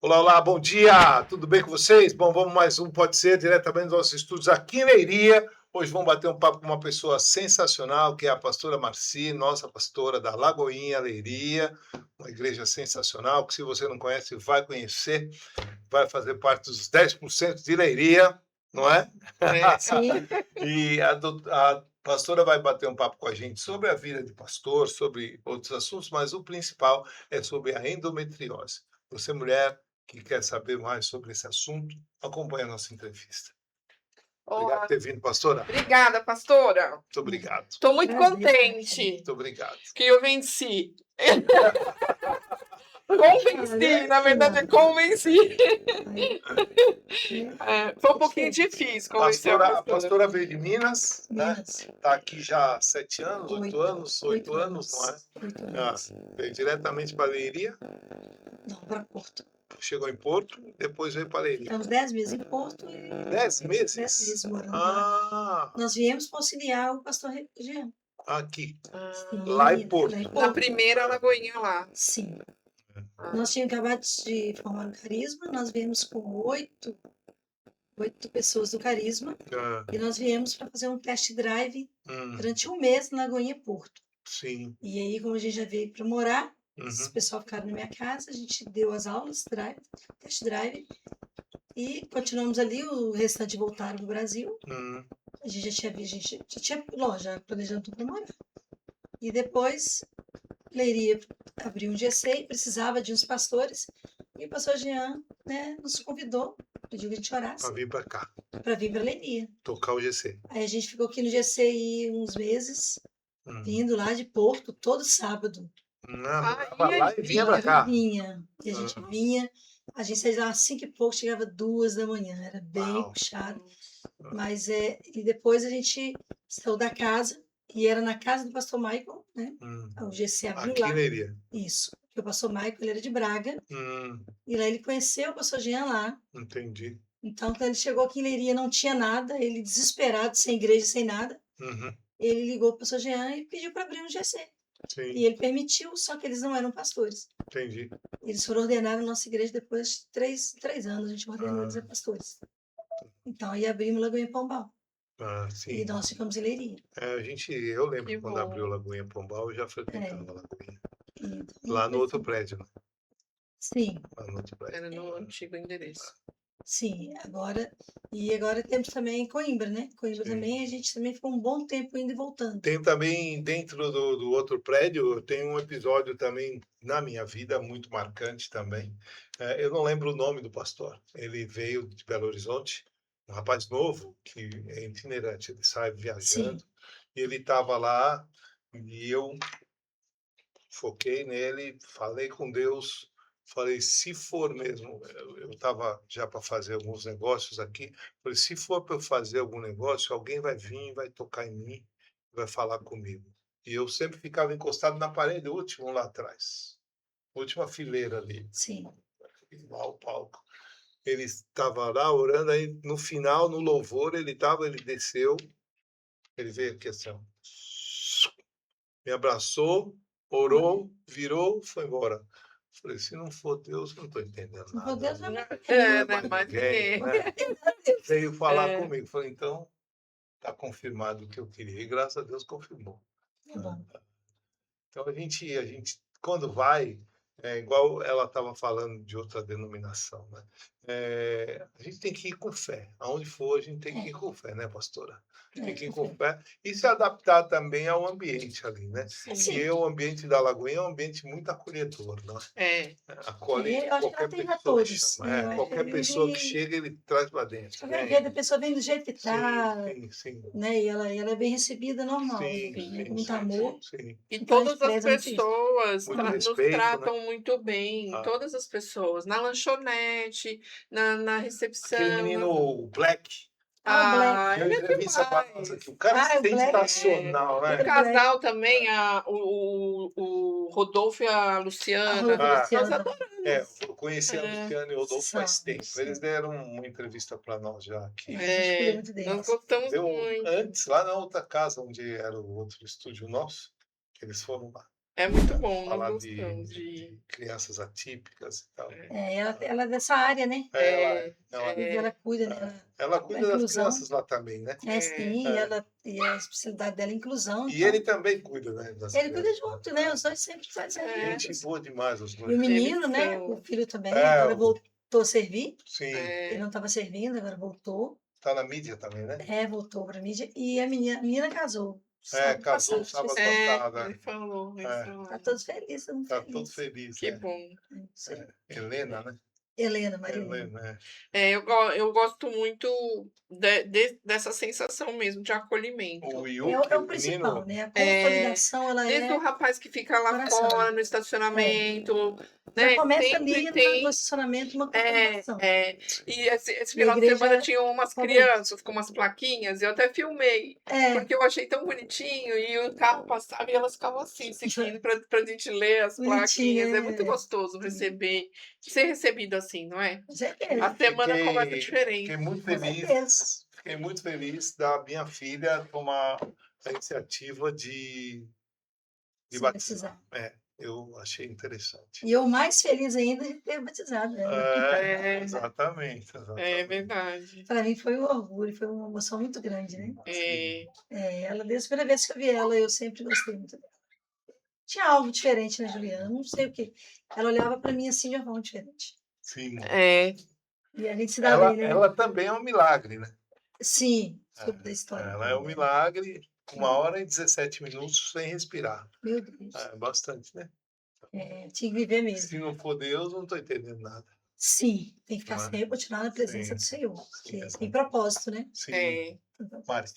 Olá, olá, bom dia! Tudo bem com vocês? Bom, vamos mais um Pode Ser, diretamente dos nossos estúdios aqui em Leiria. Hoje vamos bater um papo com uma pessoa sensacional, que é a pastora Marci, nossa pastora da Lagoinha, Leiria, uma igreja sensacional, que se você não conhece, vai conhecer, vai fazer parte dos 10% de Leiria, não é? Sim. E a pastora vai bater um papo com a gente sobre a vida de pastor, sobre outros assuntos, mas o principal é sobre a endometriose. Você, mulher, que quer saber mais sobre esse assunto, acompanhe a nossa entrevista. Obrigado por Olá, ter vindo, pastora. obrigada, pastora. Muito obrigado. Estou muito Muito contente obrigado. que eu venci. Convenci, na verdade é convenci. Foi um pouquinho difícil convencer a A pastora. pastora veio de Minas, né? Minas. Está aqui já há 7 anos, 8 anos, 8 8 anos, não é? 8 Ah, anos. veio diretamente para Leiria, Não, para Porto. chegou em Porto, depois veio para Leiria. Ficamos 10 meses em Porto e 10 meses? 10 meses morando lá. Ah, Nós viemos para auxiliar o pastor Jean. aqui, Sim, lá em lá Porto. em Na Porto. primeira lagoinha lá. Sim. Ah, Nós tínhamos acabado de formar o Carisma, nós viemos com 8 pessoas do Carisma Ah, e nós viemos para fazer um test drive hum, durante um mês na Lagoinha Porto. sim. E aí, como a gente já veio para morar, os Uhum. pessoal ficaram na minha casa, a gente deu as aulas, test drive, e continuamos ali, o restante voltaram para o Brasil. A gente já tinha loja planejando tudo para morar. E depois, Leiria abriu um GC e precisava de uns pastores, e o pastor Jean, né, nos convidou, pediu que a gente orasse Para vir para cá, para vir para Leiria. tocar o GC. Aí a gente ficou aqui no GCI uns meses, vindo lá de Porto todo sábado. Não, Ah, morava lá e vinha para cá. Vinha. E a gente vinha, a gente saía de lá às 5 e pouco, chegava 2 da manhã, era bem Uau. puxado. Mas e depois a gente saiu da casa, e era na casa do pastor Michael, né? O GC abriu Aqui lá. em Leiria. Isso. Porque o pastor Michael, ele era de Braga, Hum, e lá ele conheceu o pastor Jean lá. entendi. Então, quando ele chegou aqui em Leiria, não tinha nada, ele desesperado, sem igreja, sem nada. Uhum, Ele ligou para o pastor Jean e pediu para abrir um GC. sim, E ele permitiu, só que eles não eram pastores. entendi. Eles foram ordenados na nossa igreja depois de 3 anos, a gente ordenou eles a Ah, pastores. Então, aí abrimos Lagoinha Pombal. ah, E sim. nós ficamos em Leiria. Eu lembro que quando bom. abriu Lagoinha Pombal, eu já frequentava É. Lagoinha. Então, Lá no outro assim, prédio, né? sim, Lá no outro prédio. Era no antigo endereço. sim. Agora temos também Coimbra, né? Coimbra Sim. também, a gente também ficou um bom tempo indo e voltando. Tem também, dentro do outro prédio, tem um episódio também na minha vida muito marcante também. Eu não lembro o nome do pastor. Ele veio de Belo Horizonte, um rapaz novo, que é itinerante, ele sai viajando. Sim, E ele estava lá e eu foquei nele, falei com Deus, falei, se for mesmo, eu estava já para fazer alguns negócios aqui, falei, se for para eu fazer algum negócio, alguém vai vir, vai tocar em mim, vai falar comigo. E eu sempre ficava encostado na parede, o último lá atrás, última fileira ali, sim. lá o palco. Ele estava lá orando, aí no final, no louvor, ele desceu, ele veio aqui assim, ó, me abraçou, orou, virou, foi embora. Falei, se não for Deus, eu não estou entendendo Se não for nada. Deus, vai Não. É, mais né? Mas Ninguém, ninguém. né? Veio falar É. comigo. Falei, então, está confirmado o que eu queria. E graças a Deus confirmou. É bom. Então, a gente quando vai, é igual ela estava falando de outra denominação, né? A gente tem que ir com fé. Aonde for, a gente tem que ir com fé, né, pastora? Tem que ir com fé e se adaptar também ao ambiente ali, né? Sim. E o ambiente da Lagoinha é um ambiente muito acolhedor, não é? É. Acolhe Eu acho que ela qualquer tem para pessoa que todos. chama. Eu acho Qualquer pessoa que que chega, ele traz para dentro. qualquer jeito, a pessoa vem do jeito que está, Sim, né? E ela é bem recebida normal, sim, né? Com sim, muito sim, amor. sim. E Então a gente todas as preza muito isso. pessoas Muito nos respeito, né? tratam muito bem, Ah. todas as pessoas, na lanchonete, na Aquele recepção. menino, o Black, Ah, o Black. deu Ele é entrevista para nós demais. aqui. O cara é Ah, o Black. sensacional, O né? casal também, o Rodolfo e a A Luciana, Ruth Ah, nós Luciana. adoramos. eu conheci a É, Luciana e o Rodolfo faz tempo. Sim. Eles deram uma entrevista para nós já aqui. A gente cuida muito nós deles. gostamos Deu muito. antes, lá na outra casa, onde era o outro estúdio nosso, que eles foram lá. É muito bom, nós Falar gostamos de crianças atípicas e tal. Ela é dessa área, né? Ela cuida, né? Ela A cuida das inclusão. crianças lá também, né? Sim, e a especialidade dela é inclusão. E Então, ele também cuida, né, das ele cuida crianças. junto, né? Os dois sempre fazem Gente juntos. boa demais, os E o dois. menino, né? são- O filho também, É, agora voltou a servir. Sim, Ele não estava servindo, agora voltou. tá na mídia também, né? Voltou para a mídia. E a menina casou. Sábado Casou passado, sábado esqueci. passado. ele falou, ele É. falou. Tá todos felizes, todo mundo Tá todo feliz. feliz, Que né? bom. Isso aí. Helena, né? Helena, Maria Helena. Helena, Eu gosto muito dessa sensação mesmo de acolhimento. O É Yuki, o o principal, menino, né? A consolidação, ela Desde o é rapaz que fica lá coração. fora no estacionamento, Já né? começa Sempre ali tem. no estacionamento uma consolidação. E esse E a final de semana igreja tinha umas favorita. crianças com umas plaquinhas, eu até filmei, porque eu achei tão bonitinho, e o carro passava e elas ficavam assim, seguindo pra gente ler as Bonitinho, plaquinhas. É muito gostoso ser recebido assim, não é? Com certeza. A semana começa diferente. fiquei muito Com feliz. certeza. Fiquei muito feliz da minha filha tomar a iniciativa de Se batizar. batizar. Eu achei interessante. E eu mais feliz ainda de ter batizado ela. Exatamente. É verdade. Para mim foi um orgulho, foi uma emoção muito grande, né? É, Ela, desde a primeira vez que eu vi ela, eu sempre gostei muito dela. Tinha algo diferente na Juliana, não sei o que. Ela olhava para mim assim de uma forma diferente. Sim. E a gente se dá bem, né? Ela também é um milagre, né? Sim, soube da história. Ela é um milagre, 1h e 17 minutos sem respirar. Meu Deus. Bastante, né? Tinha que viver mesmo. Se não for Deus, não estou entendendo nada. Sim, tem que ficar sempre, continuar na presença do Senhor. Porque tem propósito, né? Sim. Mari,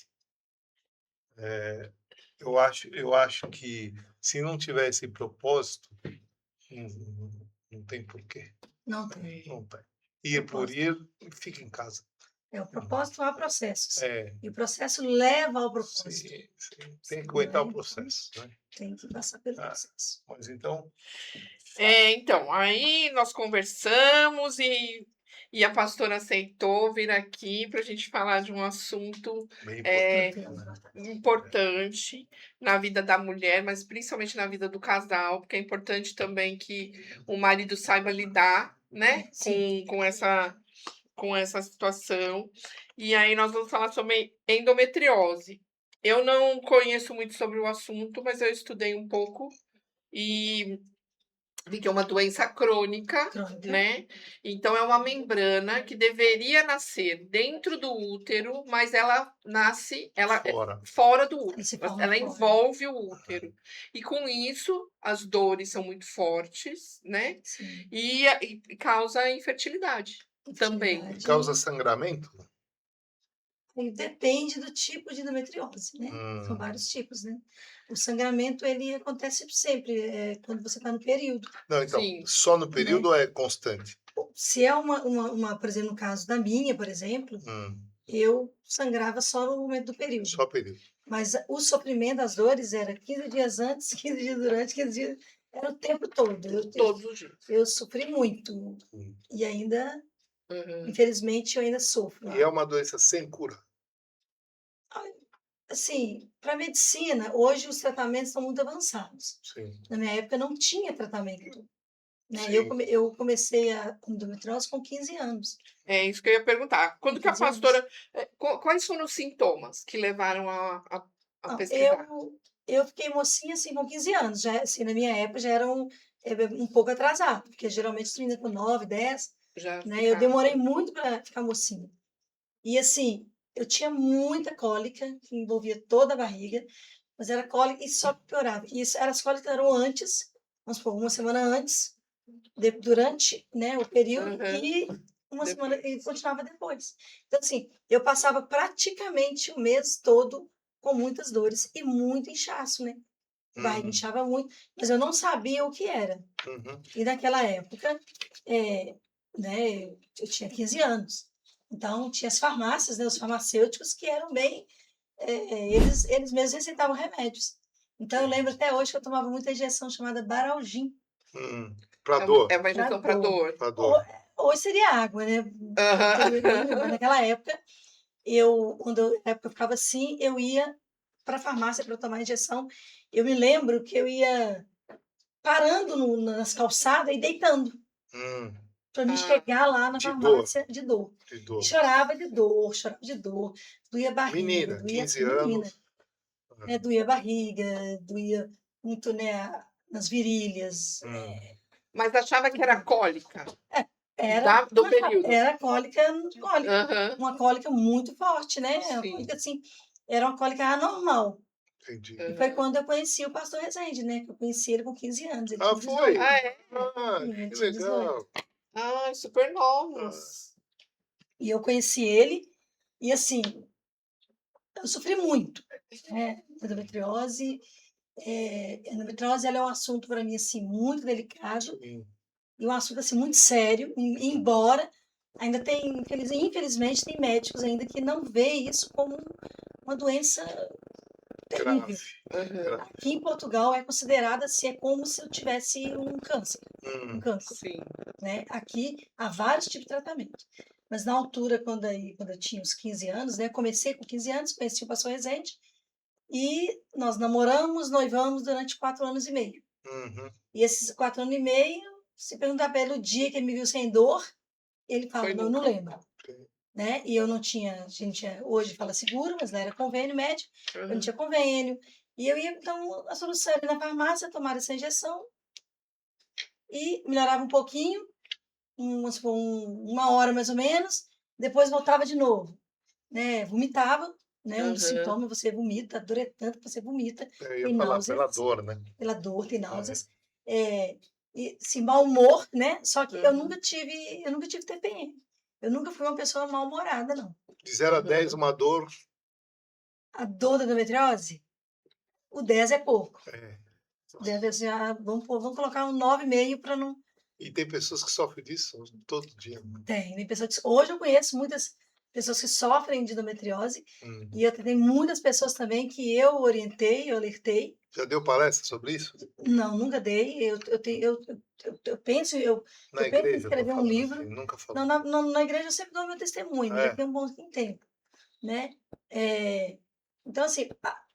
eu acho que se não tiver esse propósito, não tem porquê. Não tem. Não tem. Ir por ir, fica em casa. O propósito há processos. É. E o processo leva ao propósito. Sim. Tem que aguentar o processo, né? Tem que passar pelo processo. Mas então... Então, aí nós conversamos e a pastora aceitou vir aqui para a gente falar de um assunto Bem importante na vida da mulher, mas principalmente na vida do casal, porque é importante também que o marido saiba lidar, né, com essa situação. E aí nós vamos falar sobre endometriose. Eu não conheço muito sobre o assunto, mas eu estudei um pouco e vi que é uma doença crônica, né? Então é uma membrana que deveria nascer dentro do útero, mas ela nasce fora do útero. Ela envolve o útero. E com isso as dores são muito fortes, né? E causa infertilidade também. E causa sangramento? Depende do tipo de endometriose, né? São vários tipos, né? O sangramento, ele acontece sempre, quando você está no período. Não, então, só no período ou é constante? Se é por exemplo, no caso da minha, por exemplo, eu sangrava só no momento do período. Só período. Mas o sofrimento das dores era 15 dias antes, 15 dias durante, 15 dias... Era o tempo todo. Todos os dias. Eu sofri muito. E ainda, infelizmente, eu ainda sofro. E é uma doença sem cura? Assim, para a medicina, hoje os tratamentos são muito avançados. Sim. Na minha época não tinha tratamento. Né? Eu comecei a endometriose com 15 anos. É isso que eu ia perguntar. Quando que a pastora... Quais foram os sintomas que levaram a pesquisar? Eu fiquei mocinha assim com 15 anos. Já, assim, na minha época já era um pouco atrasado, porque geralmente os meninos com 9, 10, né? Eu demorei muito para ficar mocinha. E assim, eu tinha muita cólica, que envolvia toda a barriga, mas era cólica e só piorava. E as cólicas eram antes, vamos supor, uma semana antes, durante, né, o período, e uma semana e continuava depois. Então, assim, eu passava praticamente o mês todo com muitas dores e muito inchaço, né? A barriga inchava muito, mas eu não sabia o que era. E naquela época, né, eu tinha 15 anos. Então, tinha as farmácias, né, os farmacêuticos que eram bem... eles mesmos receitavam remédios. Então, eu lembro até hoje que eu tomava muita injeção chamada Baralgin. Para dor? É uma injeção para dor. Hoje seria água, né? Mas naquela época, quando eu ficava assim, eu ia para a farmácia para tomar injeção. Eu me lembro que eu ia parando nas calçadas e deitando, Hum, para me Ah, chegar lá na de dor, farmácia de dor. de E dor. chorava de dor, doía a barriga, Menina, doía 15 menina, anos. Ah, né, doía a barriga, doía muito, né, nas virilhas, hum, mas achava que era cólica do período. era cólica, Aham, uma cólica muito forte, né? Uma sim. cólica assim, era uma cólica anormal. entendi. E foi Aham. quando eu conheci o pastor Rezende, né? Que eu conheci ele com 15 anos, ele Ah, tinha foi? 18. Ah, é? Ah, Ele que tinha 18. legal. Ai, super Ah, novos. E eu conheci ele, e assim, eu sofri muito, né? Endometriose. Endometriose ela é um assunto para mim assim muito delicado sim. e um assunto assim muito sério, embora ainda tem, infelizmente, tem médicos ainda que não veem isso como uma doença Grave, terrível. Aham, grave. Aqui em Portugal é considerada assim, é como se eu tivesse um Hum, cancro, sim. né? Aqui há vários tipos de tratamento. Mas na altura, quando eu tinha uns 15 anos, né? Comecei com 15 anos, conheci o pastor Rezende, e nós namoramos, noivamos durante 4 anos e meio. uhum. E esses 4 anos e meio, se perguntar para ele o dia que ele me viu sem dor, ele fala, Foi não, eu não nunca. lembro. Né? E eu não tinha, a gente hoje fala seguro, mas não era convênio médico, eu não Aham. tinha convênio. E eu ia, então, a solução era ir na farmácia, tomar essa injeção e melhorava um pouquinho, vamos supor, uma hora mais ou menos, depois voltava de novo, né? Vomitava, né? Um dos Aham. sintomas, você vomita, a dor é tanto que você vomita, Eu ia tem falar pela náuseas, dor, né? pela dor, tem É. náuseas, e sim, mau humor, né? Só que Aham. eu nunca tive TPM. Eu nunca fui uma pessoa mal-humorada, não. De 0 a 10, Aham. uma dor. A dor da endometriose, o 10 é pouco. É. Deve ser, vamos colocar um 9,5 para não. E tem pessoas que sofrem disso todo dia, né? Tem pessoas hoje eu conheço muitas pessoas que sofrem de endometriose Hum. e eu tenho muitas pessoas também que eu orientei, eu alertei. Já deu palestra sobre isso? Não, nunca dei. Na Eu penso em igreja, eu tô escrever um falando assim, livro. nunca Não, falou. na igreja eu sempre dou meu testemunho, mas É. daqui a um bom tempo, né? Então, assim,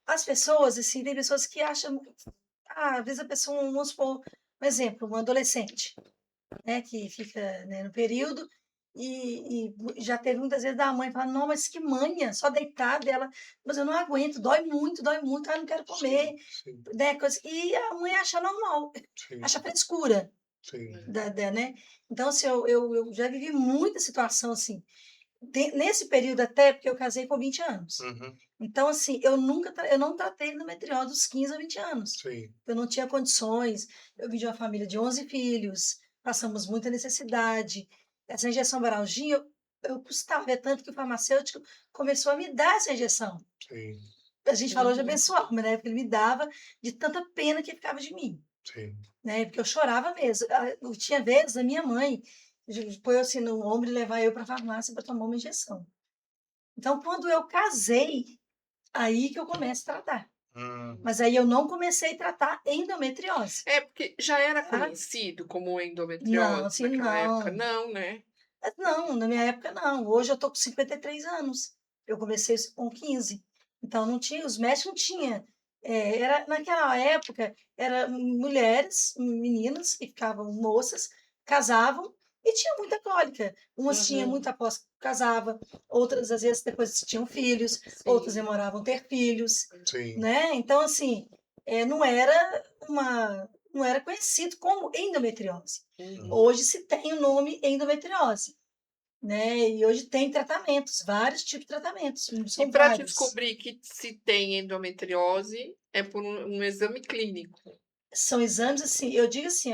as pessoas, assim, tem pessoas que acham, às vezes a pessoa, vamos supor, um exemplo, um adolescente, né, que fica, né, no período e já teve muitas vezes da mãe falar, não, mas que manha, só deitada, ela, mas eu não aguento, dói muito, não quero comer, Sim, né, coisa, e a mãe acha normal, sim, acha frescura, sim. né? Então, assim, eu já vivi muita situação assim, nesse período até, porque eu casei com 20 anos. Uhum, Então, assim, eu não tratei endometriose dos 15 a 20 anos. sim, Eu não tinha condições. Eu vim de uma família de 11 filhos, passamos muita necessidade. Essa injeção Baralgia, eu custava, é tanto que o farmacêutico começou a me dar essa injeção. sim, A gente falou de Uhum. abençoar, mas na época ele me dava de tanta pena que ficava de mim, sim. né? Porque eu chorava mesmo. Eu tinha vezes a minha mãe põe assim no ombro e levar eu para a farmácia para tomar uma injeção. Então, quando eu casei, aí que eu começo a tratar. Hum, Mas aí eu não comecei a tratar endometriose, É, porque já era tá? conhecido como Não, endometriose assim, naquela época? não. Não, né? Não, na minha época não. Hoje eu tô com 53 anos. Eu comecei isso com 15. Então não tinha, os médicos não tinham. Era, naquela época, era mulheres, meninas que ficavam moças, casavam e tinha muita cólica. Umas tinham Uhum. muito após que casava, outras às vezes depois tinham filhos, outras Sim. demoravam a ter filhos, sim. né? Então assim, não era conhecido como endometriose. Uhum. Hoje se tem o nome endometriose, né? E hoje tem tratamentos, vários tipos de tratamentos, E são para te vários. descobrir que se tem endometriose, é por um exame clínico. São exames assim, eu digo assim,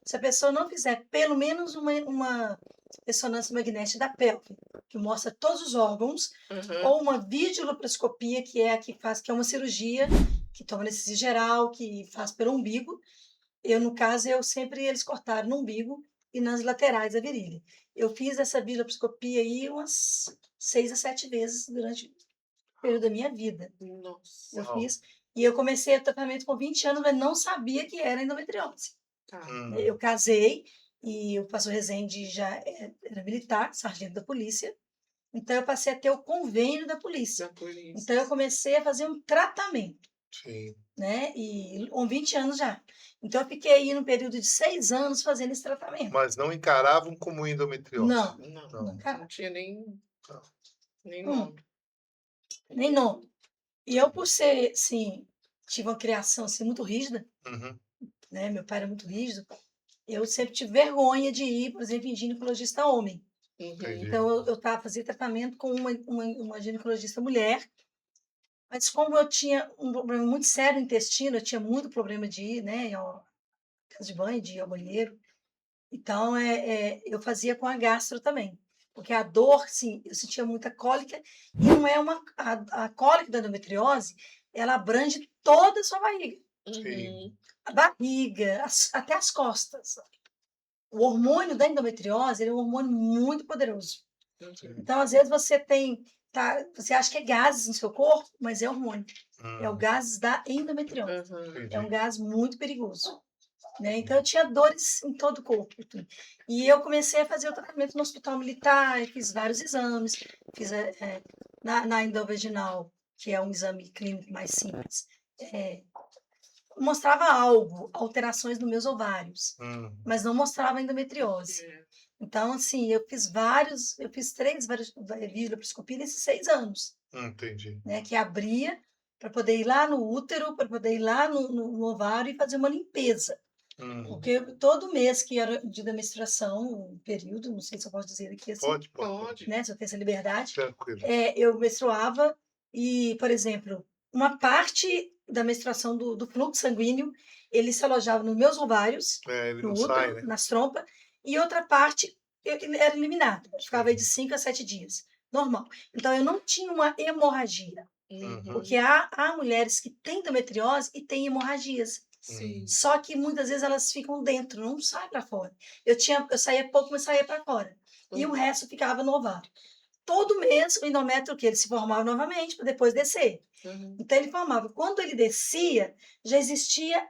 se a pessoa não fizer pelo menos uma ressonância magnética da pelve, que mostra todos os órgãos, Aham. ou uma videolaparoscopia, que é a que faz, que é uma cirurgia que toma anestesia geral, que faz pelo umbigo. No caso, eles cortaram no umbigo e nas laterais da virilha. Eu fiz essa videolaparoscopia aí umas 6 a 7 vezes durante o período da minha vida. Eu Nossa, Uau. fiz, e eu comecei o tratamento com 20 anos, mas não sabia que era endometriose. tá. Eu casei e o pastor Rezende já era militar, sargento da polícia, então eu passei a ter o convênio da polícia. Da polícia. Então eu comecei a fazer um tratamento. Sim. né? E com 20 anos já. Então, eu fiquei aí no período de 6 anos fazendo esse tratamento. Mas não encaravam como endometriose? Não, Não, não, cara. não tinha nem Tá. nome. Nem nome. E eu, por ser, assim, tive uma criação assim, muito rígida, Uhum. né? Meu pai era muito rígido. Eu sempre tive vergonha de ir, por exemplo, em ginecologista homem. Entendi. Então, eu fazia tratamento com uma ginecologista mulher, mas como eu tinha um problema muito sério no intestino, eu tinha muito problema de ir, né, ao casa de banho, de ir ao banheiro. Então, eu fazia com a gastro também, porque a dor, sim, eu sentia muita cólica, e não é a cólica da endometriose, ela abrange toda a sua barriga. Sim. A barriga, até as costas. O hormônio da endometriose, ele é um hormônio muito poderoso. Então, às vezes, você acha que é gases no seu corpo, mas é hormônio. É o gases da endometriose. É um gás muito perigoso. Né? Então, eu tinha dores em todo o corpo. E eu comecei a fazer o tratamento no hospital militar, fiz vários exames, fiz na endovaginal, que é um exame clínico mais simples, mostrava algo, alterações nos meus ovários, mas não mostrava endometriose. Então, assim, eu fiz 3 videolaparoscopias nesses 6 anos. Entendi. Né? Que abria para poder ir lá no útero, para poder ir lá no ovário e fazer uma limpeza. Porque todo mês que era dia da menstruação, um período, não sei se eu posso dizer aqui assim. Pode. Né? Se eu tenho essa liberdade. Tranquilo. Eu menstruava e, por exemplo, uma parte da menstruação do fluxo sanguíneo, ele se alojava nos meus ovários, Ele no não útero, sai, né? nas trompas, e outra parte era eliminada. Ficava aí de 5 a 7 dias. Normal. Então, eu não tinha uma hemorragia. Porque há mulheres que têm endometriose e têm hemorragias. Sim. Só que muitas vezes elas ficam dentro, não saem para fora. Eu saía pouco, mas saía para fora. E o resto ficava no ovário. Todo mês o endométrio ele se formava novamente para depois descer. Então ele formava. Quando ele descia, já existia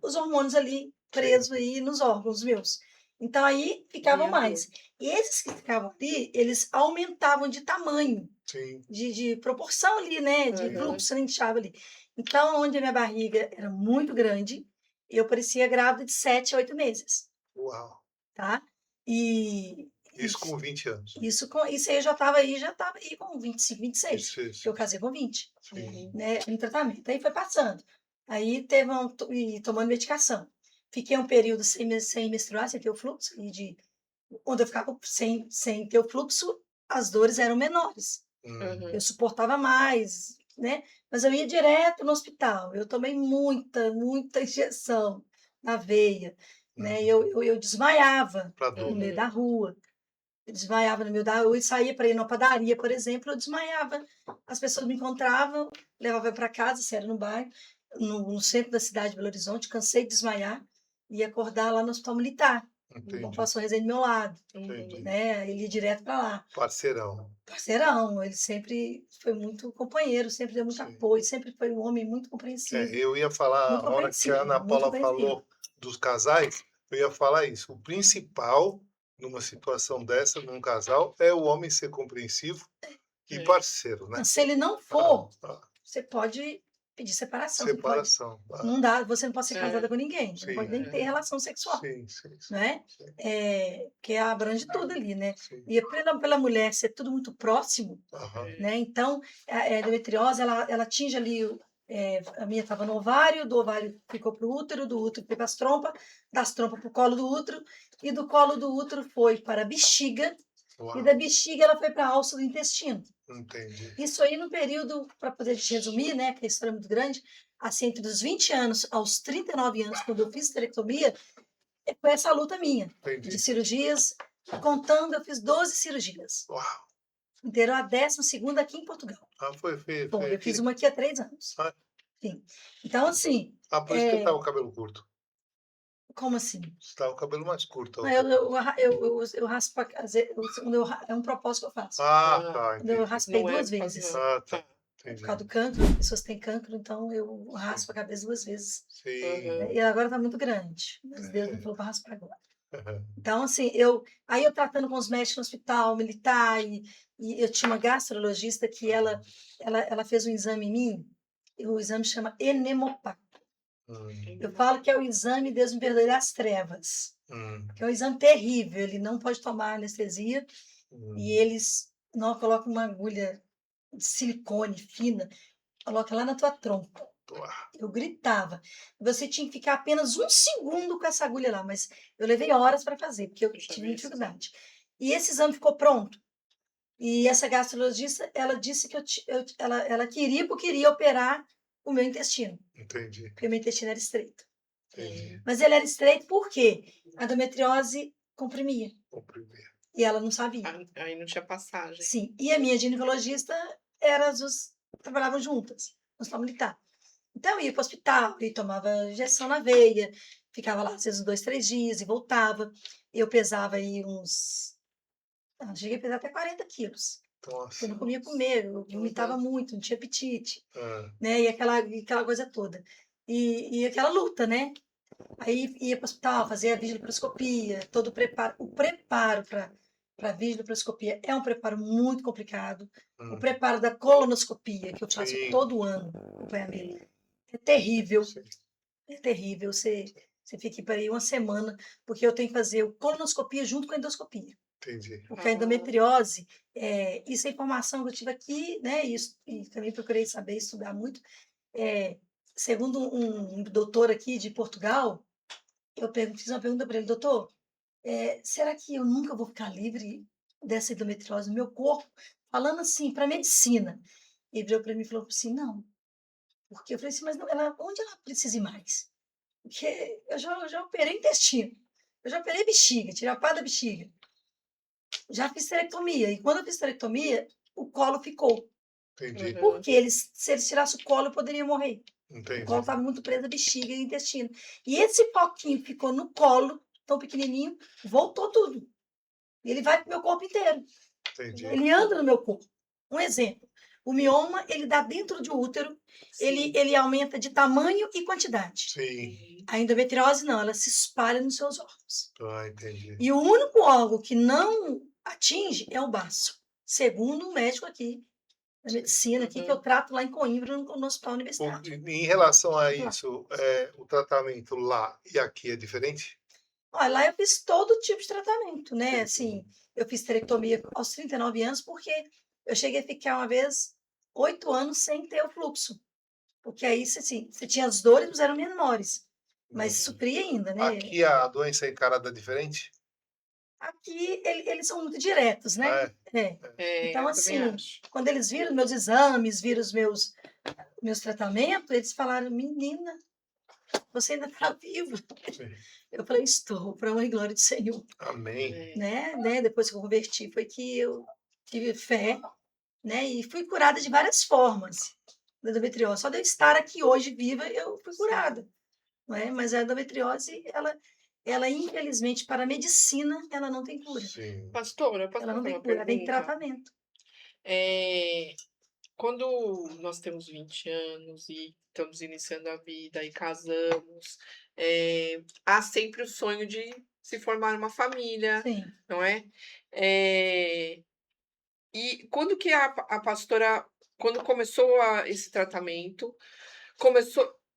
os hormônios ali presos aí nos órgãos meus. Então aí ficavam mais. E esses que ficavam ali, eles aumentavam de tamanho. Sim. De proporção ali, né? De fluxo, a gente chama ali. Então, onde a minha barriga era muito grande, eu parecia grávida de 7 a 8 meses. Uau. Tá? E Isso com 20 anos. isso aí eu já estava aí com 25, 26. Isso. Eu casei com 20. Sim. Né? Em tratamento. Aí foi passando. Aí teve e tomando medicação. Fiquei um período sem menstruar, sem ter o fluxo. Onde eu ficava sem ter o fluxo, as dores eram menores. Eu suportava mais, né? Mas eu ia direto no hospital. Eu tomei muita injeção na veia, né? Eu desmaiava no meio da rua. Eu desmaiava no meio da rua e saía para ir na padaria, por exemplo, eu desmaiava. As pessoas me encontravam, levavam para casa, se era no bairro, no centro da cidade de Belo Horizonte, cansei de desmaiar e acordar lá no hospital militar. O pastor Rezende do meu lado, né? Ele ia direto para lá. Parceirão, ele sempre foi muito companheiro, sempre deu muito apoio, sempre foi um homem muito compreensivo. Eu ia falar, a hora que a Ana Paula falou dos casais, eu ia falar isso. O principal numa situação dessa, num casal, é o homem ser compreensivo e parceiro, né? Se ele não for, você pode pedir separação. Não dá, você não pode ser casada com ninguém, não pode nem ter relação sexual. Né? Que abrange tudo ali, né? E pela mulher ser tudo muito próximo, né? Então, a endometriose, ela atinge ali, a minha estava no ovário, do ovário ficou para o útero, do útero foi para as trompas, das trompas para o colo do útero, e do colo do útero foi para a bexiga, e da bexiga ela foi para a alça do intestino. Entendi. Isso aí no período, para poder te resumir, né, que a história é muito grande, assim, entre os 20 anos aos 39 anos, quando eu fiz esterectomia, foi essa luta minha. Entendi. De cirurgias, contando, eu fiz 12 cirurgias. Uau! Inteiro a 12ª aqui em Portugal. Foi eu fiz uma aqui há 3 anos. Sim. Então, assim... por isso que eu estava com o cabelo curto. Como assim? Você estava com o cabelo mais curto. Eu raspo, é um propósito que eu faço. Tá. Eu raspei 2 vezes. Tá. Por causa do cancro, as pessoas têm cancro, então eu raspo a cabeça 2 vezes. Sim. E agora está muito grande. Mas Deus me falou para raspar agora. Então, assim, aí eu tratando com os médicos no hospital militar, e eu tinha uma gastrologista que ela fez um exame em mim, O exame chama enemopaco. Hum, Eu falo que é o exame, Deus me perdoe, das trevas. Que é um exame terrível. Ele não pode tomar anestesia e eles não colocam uma agulha de silicone fina, coloca lá na tua trompa. Eu gritava. Você tinha que ficar apenas 1 segundo com essa agulha lá, mas eu levei horas para fazer, porque eu tive dificuldade. E esse exame ficou pronto. E essa gastrologista, ela disse que ela queria, porque queria operar o meu intestino. Entendi. Porque o meu intestino era estreito. Entendi. Mas ele era estreito porque a endometriose comprimia. Comprimir. E ela não sabia. Aí não tinha passagem. Sim. E a minha ginecologista trabalhavam juntas, no hospital militar. Então, eu ia para o hospital, e tomava injeção na veia, ficava lá, às vezes, 2, 3 dias e voltava. Eu pesava aí cheguei a pesar até 40 quilos. Nossa. Eu não comia comer, eu vomitava muito, não tinha apetite, né? E aquela coisa toda. E aquela luta, né? Aí ia para o hospital, fazia a videolaparoscopia, todo o preparo para a videolaparoscopia é um preparo muito complicado. O preparo da colonoscopia, que eu faço todo ano, acompanhamento, é terrível. Sim. É terrível. Você fica para aí uma semana, porque eu tenho que fazer o colonoscopia junto com a endoscopia. Entendi. Porque a endometriose, isso é informação que eu tive aqui, né? E também procurei saber, estudar muito. Segundo um doutor aqui de Portugal, fiz uma pergunta para ele, doutor, será que eu nunca vou ficar livre dessa endometriose no meu corpo? Falando assim, para medicina. Ele virou para mim e falou assim, não. Porque eu falei assim, mas não, onde ela precisa ir mais? Porque eu já operei intestino, eu já operei bexiga, tirei a pá da bexiga. Já fiz esterectomia. E quando eu fiz esterectomia, o colo ficou. Entendi. Porque se eles tirassem o colo, eu poderia morrer. Entendi. O colo estava muito preso à bexiga e intestino. E esse foquinho ficou no colo, tão pequenininho, voltou tudo. E ele vai para o meu corpo inteiro. Entendi. Ele anda no meu corpo. Um exemplo. O mioma, ele dá dentro do útero, ele aumenta de tamanho e quantidade. Sim. A endometriose não, ela se espalha nos seus órgãos. Entendi. E o único órgão que não atinge é o baço, segundo um médico aqui da medicina, aqui, que eu trato lá em Coimbra, no Hospital Universitário. Em relação a isso, o tratamento lá e aqui é diferente? Olha, lá eu fiz todo tipo de tratamento, né? Assim, eu fiz esterectomia aos 39 anos, porque eu cheguei a ficar uma vez 8 anos sem ter o fluxo. Porque aí, assim, você tinha as dores, mas eram menores. Mas sofria ainda, né? Aqui a doença é encarada diferente? Aqui eles são muito diretos, né? Então, assim, quando eles viram meus exames, viram os meus tratamentos, eles falaram, menina, você ainda está viva. Sim. Eu falei, estou, para a honra e glória do Senhor. Amém. Né? Depois que eu converti, foi que eu tive fé, né? E fui curada de várias formas da endometriose. Só de eu estar aqui hoje viva, eu fui curada. Não é? Mas a endometriose, ela infelizmente, para a medicina, ela não tem cura. Sim. Pastora, posso Ela não fazer tem uma cura, ela tem pergunta? tratamento. Quando nós temos 20 anos e estamos iniciando a vida e casamos, há sempre o sonho de se formar uma família, Sim. não é? E quando que a pastora, quando começou esse tratamento,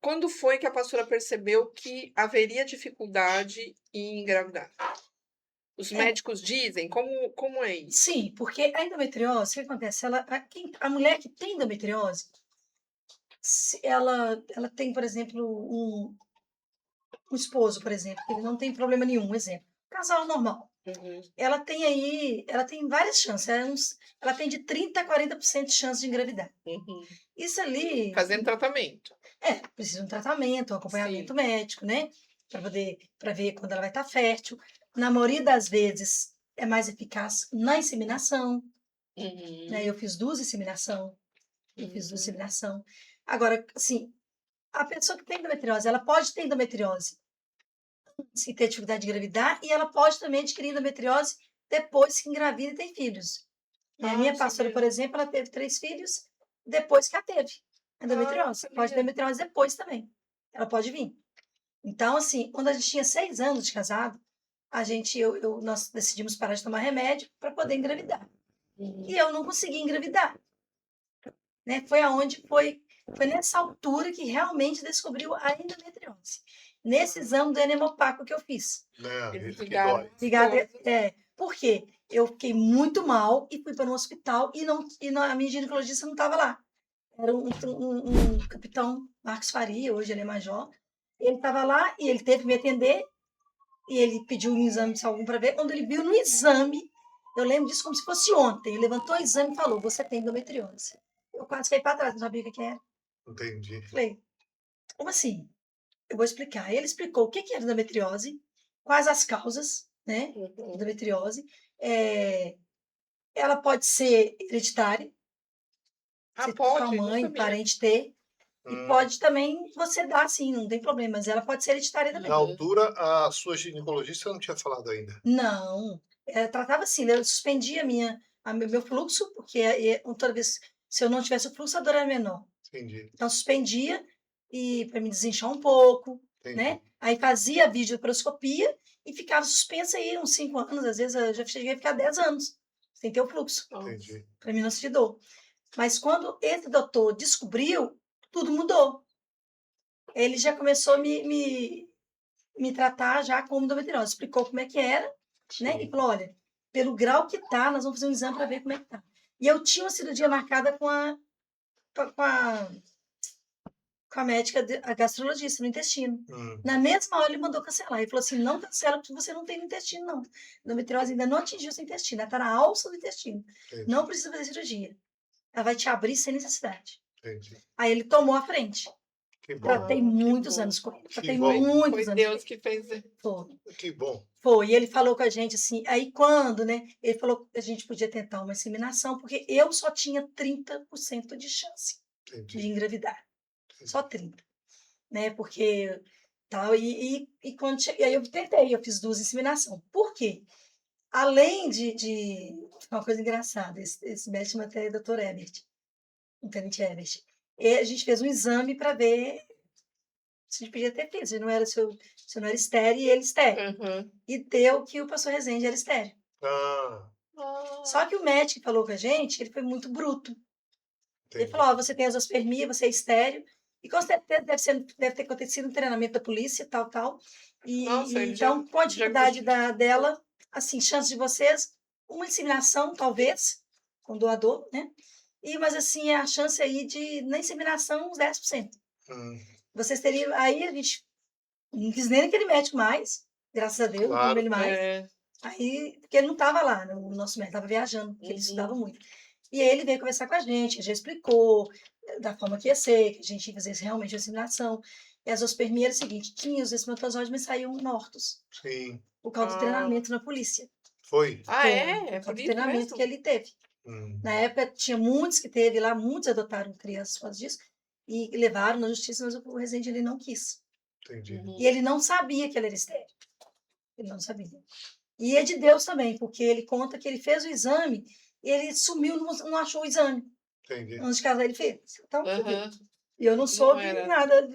quando foi que a pastora percebeu que haveria dificuldade em engravidar? Os médicos dizem? Como é isso? Sim, porque a endometriose, o que acontece? A mulher que tem endometriose, ela tem, por exemplo, um esposo, por exemplo, que ele não tem problema nenhum, um exemplo. Casal normal. Ela tem várias chances. Ela tem de 30% a 40% de chance de engravidar. Isso ali. Fazendo tratamento. Precisa de um tratamento, um acompanhamento médico, né? Para ver quando ela vai estar fértil. Na maioria das vezes, é mais eficaz na inseminação. Né? Eu fiz 2 inseminações. Agora, assim, a pessoa que tem endometriose, ela pode ter endometriose se ter dificuldade de engravidar, e ela pode também adquirir endometriose depois que engravida e tem filhos. E a minha pastora, por exemplo, ela teve 3 filhos depois que ela teve endometriose. Pode ter endometriose depois também. Ela pode vir. Então, assim, quando a gente tinha 6 anos de casado, nós decidimos parar de tomar remédio para poder engravidar. E eu não consegui engravidar. Né? Foi Foi nessa altura que realmente descobriu a endometriose. Nesse exame do enemopaco que eu fiz. Né, Eles que ligaram dói. as Ligado, coisas. por quê? Eu fiquei muito mal e fui para um hospital a minha ginecologista não estava lá. Era um capitão Marcos Faria, hoje ele é major. Ele estava lá e ele teve que me atender e ele pediu um exame de saúde para ver. Quando ele viu no exame, eu lembro disso como se fosse ontem. Ele levantou o exame e falou: Você tem endometriose. Eu quase caí para trás, não sabia o que era. Entendi. Falei: Como assim? Eu vou explicar. Ele explicou o que era endometriose, quais as causas, né? Uhum. Endometriose. Ela pode ser hereditária, Ah, se sua pode? Não mãe, sabia. parente ter. E Hum. pode também você dar, sim, não tem problema, mas ela pode ser hereditária Na também. altura, a sua ginecologista não tinha falado ainda. Não, tratava assim, eu suspendia meu fluxo, porque toda vez, se eu não tivesse o fluxo, a dor era menor. Entendi, Então, suspendia e para me desinchar um pouco, entendi. né? Aí fazia a videoporoscopia e ficava suspensa aí uns 5 anos, às vezes eu já cheguei a ficar 10 anos sem ter o fluxo, Nossa. Entendi. para mim não se dor. Mas quando esse doutor descobriu, tudo mudou. Ele já começou a me tratar já como endometriose, explicou como é que era, né? E Sim. falou, olha, pelo grau que tá, nós vamos fazer um exame para ver como é que tá. E eu tinha uma cirurgia marcada com a médica, a gastrologista, no intestino. Na mesma hora ele mandou cancelar. Ele falou assim, não cancela porque você não tem no intestino, não. Endometriose ainda não atingiu seu intestino, ela está na alça do intestino. Entendi. Não precisa fazer cirurgia. Ela vai te abrir sem necessidade. Entendi. Aí ele tomou a frente. Que bom. Tratei que muitos bom. anos com ele. Que Tratei bom. muitos Foi anos com Deus ele. que fez. Foi. Que bom. Foi, e ele falou com a gente assim, aí quando, né, ele falou que a gente podia tentar uma inseminação, porque eu só tinha 30% de chance de Entendi. engravidar, só 30%, né, porque tal, e quando cheguei, aí eu tentei, eu fiz 2 inseminações, por quê? Além de uma coisa engraçada, esse médico chama até Dr. Ebert, o Tenente Ebert, e a gente fez um exame para ver se a gente podia ter filho, se eu não era estéreo e ele estéreo. Uhum. E deu que o pastor Rezende era estéreo. Ah, Só que o médico que falou com a gente, ele foi muito bruto. Ele entendi. falou, ó, você tem azospermia, você é estéreo, e com certeza deve ter acontecido um treinamento da polícia, tal, tal. Nossa, ele Então, com a já dificuldade dela, assim, chance de vocês, uma inseminação, talvez, com doador, né? Mas assim, a chance aí de, na inseminação, uns 10%. Vocês teriam, aí a gente não quis nem aquele médico mais, graças a Deus, não quis Claro. ele mais. É. Aí, porque ele não estava lá, né, o nosso médico estava viajando, porque ele estudava muito. E aí ele veio conversar com a gente, já explicou da forma que ia ser, que a gente ia fazer realmente a inseminação. E a zoospermia era o seguinte, tinha os espermatozoides, mas saíam mortos, Sim. por causa do treinamento na polícia. Foi? Ah, Foi, é? por É causa por do isso treinamento mesmo? que ele teve. Na época, tinha muitos que teve lá, muitos adotaram crianças por causa disso, e levaram na justiça, mas o Rezende ele não quis. Entendi. E ele não sabia que ela era estéril. Ele não sabia. E é de Deus também, porque ele conta que ele fez o exame e ele sumiu, não achou o exame. Entendi. Antes de casar, ele fez. Então, Uhum. e eu não soube era. nada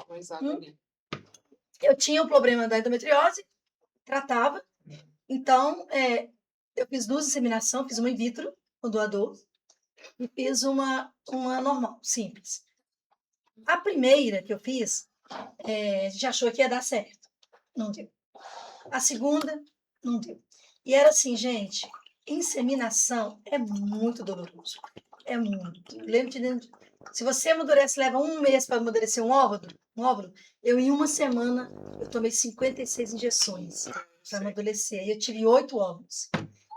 Mas, Eu tinha o problema da endometriose, tratava. Então, eu fiz 2 inseminações, fiz uma in vitro, com doador, e fiz uma normal, simples. A primeira que eu fiz, a gente achou que ia dar certo. Não deu. A segunda, não deu. E era assim, gente, inseminação é muito doloroso. É muito. Se você amadurece, leva 1 mês para amadurecer um óvulo, eu em 1 semana, eu tomei 56 injeções para amadurecer. Aí eu tive 8 óvulos.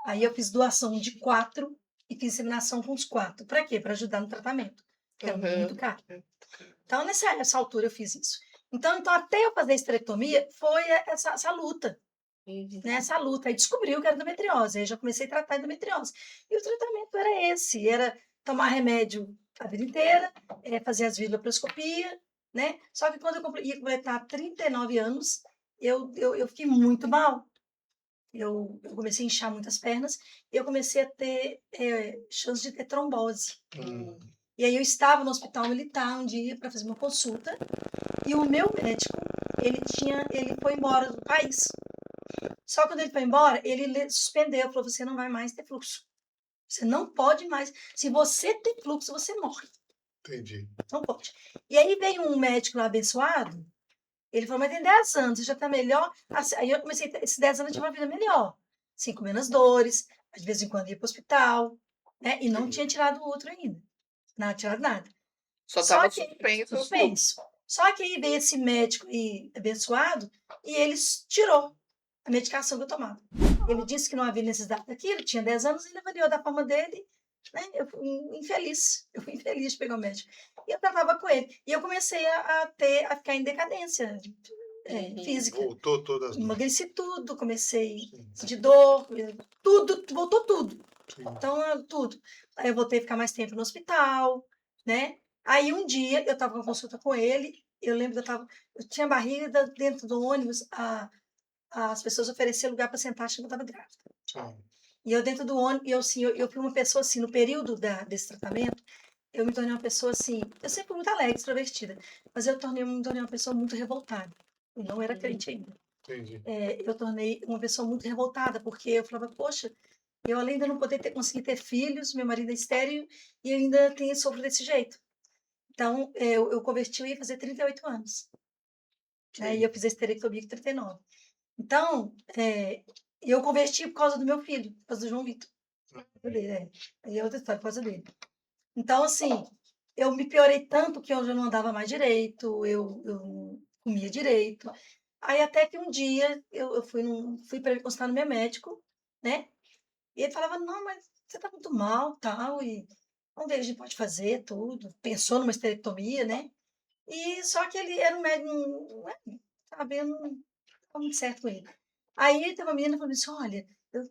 Aí eu fiz doação de 4 e fiz inseminação com os 4. Para quê? Para ajudar no tratamento. Porque era muito caro. Então, nessa altura eu fiz isso. Então, até eu fazer a esterectomia, foi essa luta. Né, essa luta. Aí descobriu que era endometriose. Aí já comecei a tratar endometriose. E o tratamento era esse. Era tomar remédio a vida inteira, fazer as videolaparoscopia, né? Só que quando eu ia completar 39 anos, eu fiquei muito mal. Eu comecei a inchar muitas pernas e eu comecei a ter chance de ter trombose. E aí eu estava no hospital militar um dia para fazer uma consulta e o meu médico, ele foi embora do país. Só que quando ele foi embora, ele suspendeu, falou, você não vai mais ter fluxo. Você não pode mais. Se você ter fluxo, você morre. Entendi. Não pode. E aí veio um médico lá abençoado, ele falou, mas tem 10 anos, você já está melhor. Aí eu comecei, esses 10 anos eu tive uma vida melhor. Assim, com menos dores, de vez em quando ia para o hospital, né? E não tinha tirado o outro ainda. Não tinha tirado nada. Só Só tava que, suspenso os fluxos. suspenso. Só que aí veio esse médico aí, abençoado e ele tirou a medicação que eu tomava. Ele disse que não havia necessidade daquilo, tinha 10 anos, ele avaliou da forma dele, né? Eu fui infeliz de pegar o médico. E eu tratava com ele. E eu comecei a ficar em decadência física. Voltou todas as dores. Emagreci tudo, comecei Sim. de dor, tudo, voltou tudo. Sim. Então, tudo. Aí eu voltei a ficar mais tempo no hospital, né? Aí um dia eu estava em consulta com ele, eu lembro que eu tinha barriga dentro do ônibus, as pessoas ofereciam lugar para sentar, achando que eu estava grávida. Sim. E eu dentro do ônibus, eu fui uma pessoa assim, no período desse tratamento, eu me tornei uma pessoa assim, eu sempre fui muito alegre, extrovertida, mas eu me tornei uma pessoa muito revoltada. Eu não era crente ainda. Entendi. Eu tornei uma pessoa muito revoltada, porque eu falava, poxa, eu além de não poder conseguir ter filhos, meu marido é estéril, e eu ainda sofro desse jeito. Então, eu converti, eu ia fazer 38 anos. Né? E eu fiz a esterectomia com 39. Então, eu converti por causa do meu filho, por causa do João Vitor. Aí é outra história, por causa dele. Então, assim, eu me piorei tanto que eu já não andava mais direito, eu não comia direito. Aí até que um dia eu fui para consultar no meu médico, né? E ele falava, não, mas você tá muito mal, tal, e vamos ver o que a gente pode fazer, tudo. Pensou numa esterectomia, né? E só que ele era um médico, sabe, eu não estava muito certo com ele. Aí teve uma menina que falou assim, olha, eu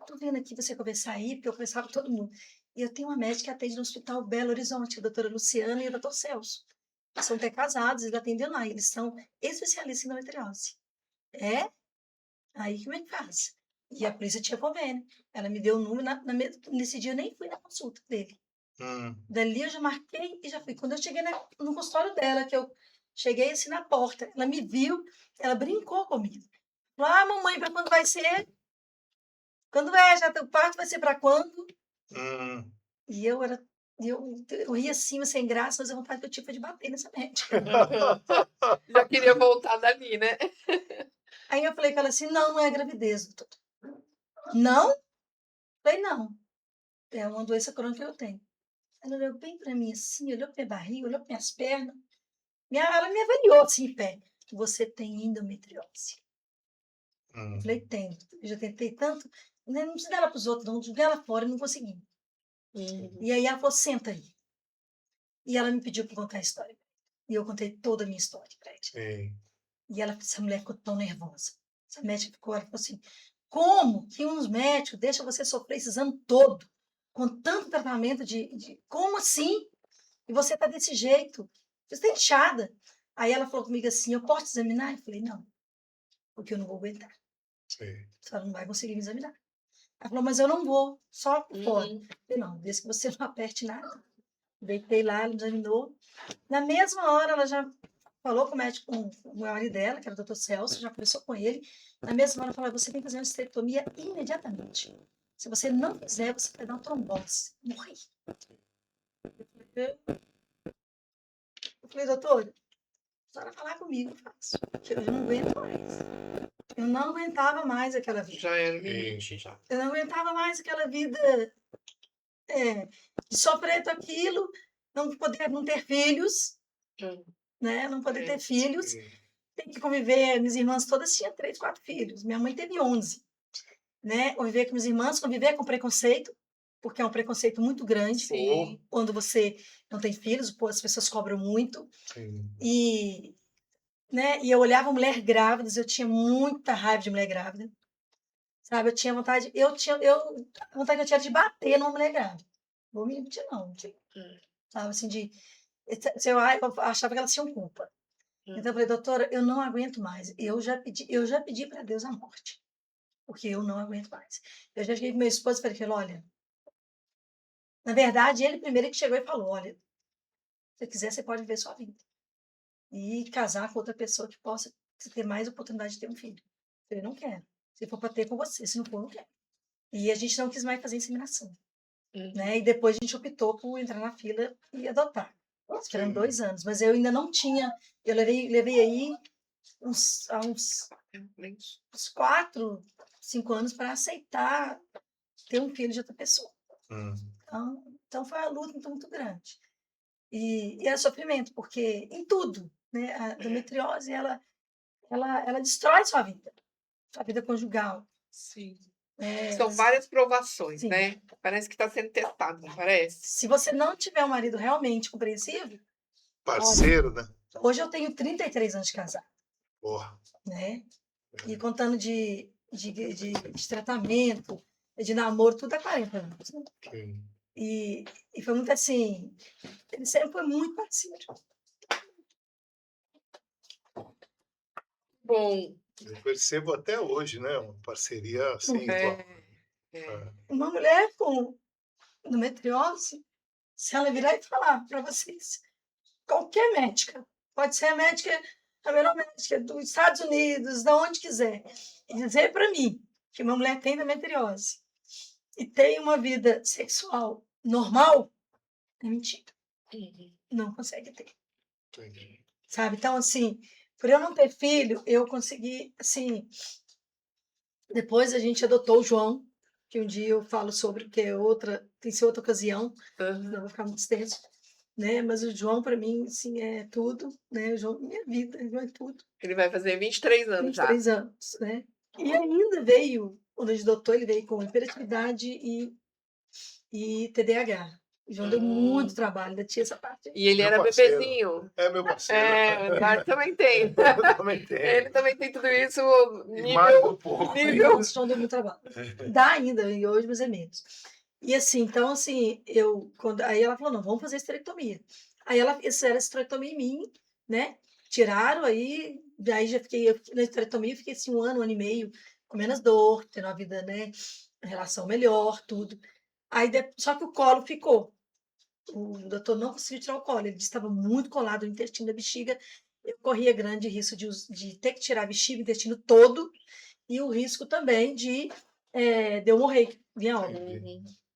tô vendo aqui você conversar aí, porque eu conversava com todo mundo. E eu tenho uma médica que atende no Hospital Belo Horizonte, a doutora Luciana e o doutor Celso. Eles são até casados, eles atendem lá, eles são especialistas em endometriose. É? Aí como é que faz? E a polícia tinha convênio. Ela me deu o número, nesse dia eu nem fui na consulta dele. Dali eu já marquei e já fui. Quando eu cheguei no consultório dela, que eu cheguei assim na porta, ela me viu, ela brincou comigo. Falou, mamãe, para quando vai ser? Quando já o parto vai ser para quando? E eu ria assim, mas sem graça, mas a vontade que eu tive foi de bater nessa médica. Já queria voltar dali, né? Aí eu falei com ela assim, não é gravidez, doutor. Não? Falei, não. É uma doença crônica que eu tenho. Ela olhou bem para mim assim, olhou para minha barriga, olhou para minhas pernas. Ela me avaliou assim, em pé. Você tem endometriose. Eu falei, tenho. Eu já tentei tanto. Não precisa dela para os outros, não. Joguei ela fora e não consegui. E aí ela falou, senta aí. E ela me pediu para contar a história. E eu contei toda a minha história para ela. E essa mulher ficou tão nervosa. Essa médica ela falou assim, como que uns médicos deixam você sofrer esses anos todo, com tanto tratamento como assim? E você tá desse jeito? Você está inchada. Aí ela falou comigo assim, eu posso te examinar? Eu falei, não, porque eu não vou aguentar. A senhora não vai conseguir me examinar. Ela falou, mas eu não vou, só por fora. Eu falei, não, desde que você não aperte nada. Deitei lá, ela me examinou. Na mesma hora, ela já falou com o médico, com o marido dela, que era o doutor Celso, já conversou com ele. Na mesma hora, ela falou, você tem que fazer uma esterectomia imediatamente. Se você não fizer, você vai dar uma trombose. Morri. Eu falei, doutor, a senhora falar comigo, eu faço. Porque eu não aguento mais. Eu não aguentava mais aquela vida. Já era limite, já. Eu não aguentava mais aquela vida de sofrer com aquilo, não poder não ter filhos, né? Não poder ter filhos. Tem que conviver, minhas irmãs todas tinham 3, 4 filhos. Minha mãe teve 11. Né? Conviver com minhas irmãs, conviver com preconceito, porque é um preconceito muito grande. Sim. Quando você não tem filhos, as pessoas cobram muito. Sim. E eu olhava mulher grávida, eu tinha muita raiva de mulher grávida. Sabe, eu tinha vontade, a vontade que eu tinha de bater numa mulher grávida. Vou me mentir, não. Sabe, assim, eu achava que elas tinham culpa. Então eu falei, doutora, eu não aguento mais. Eu já pedi para Deus a morte, porque eu não aguento mais. Eu já cheguei com meu esposo e falei, olha, na verdade, ele primeiro que chegou e falou, olha, se você quiser, você pode viver sua vida. E casar com outra pessoa que possa ter mais oportunidade de ter um filho. Eu não quero. Se for para ter com você, se não for, não quero. E a gente não quis mais fazer inseminação. né? E depois a gente optou por entrar na fila e adotar. Esperando Sim. 2 anos, mas eu ainda não tinha, eu levei aí uns 4, 5 anos para aceitar ter um filho de outra pessoa. Hum. Então foi uma luta muito grande. E é sofrimento, porque em tudo, né? A endometriose, ela destrói sua vida conjugal. Sim. É, São várias provações, sim. né? Parece que está sendo testado, não parece? Se você não tiver um marido realmente compreensivo, Parceiro, né? hoje eu tenho 33 anos de casado, Porra. né? E contando de tratamento, de namoro, tudo há 40 anos. Né? Sim. E foi muito assim, ele sempre foi muito parceiro. Bom, Eu percebo até hoje, né? Uma parceria assim, igual. Uma mulher com endometriose, se ela virar e falar para vocês, qualquer médica, pode ser a melhor médica dos Estados Unidos, da onde quiser, e dizer para mim que uma mulher tem endometriose e tem uma vida sexual normal, é mentira. Não consegue ter. Entendi. Sabe? Então, assim, por eu não ter filho, eu consegui, assim. Depois a gente adotou o João, que um dia eu falo sobre, que é tem que ser outra ocasião, senão vai ficar muito extenso. Né? Mas o João, para mim, assim, é tudo. Né? O João, minha vida, ele é tudo. Ele vai fazer 23 anos já. 23 anos, né? E ainda veio, quando a gente adotou, ele veio com hiperatividade e TDAH. O João deu muito trabalho, ainda tinha essa parte. E ele Meu era parceiro. bebezinho. É meu parceiro. É, o Eduardo também tem. Eu também tenho. Ele também tem tudo isso E mais nível. um pouco. nível. O João deu muito trabalho. Dá ainda, e hoje, mas é menos. E assim, então, assim, aí ela falou, não, vamos fazer esterectomia. Aí ela fizeram a esterectomia em mim, né? Tiraram, aí já fiquei na esterectomia, fiquei assim 1 ano, 1 ano e meio, com menos dor, tendo uma vida, né? Relação melhor, tudo. Aí, só que o colo ficou. O doutor não conseguiu tirar o colo, ele disse que estava muito colado no intestino da bexiga. Eu corria grande risco de ter que tirar a bexiga, o intestino todo, e o risco também de eu morrer, vinha óbito.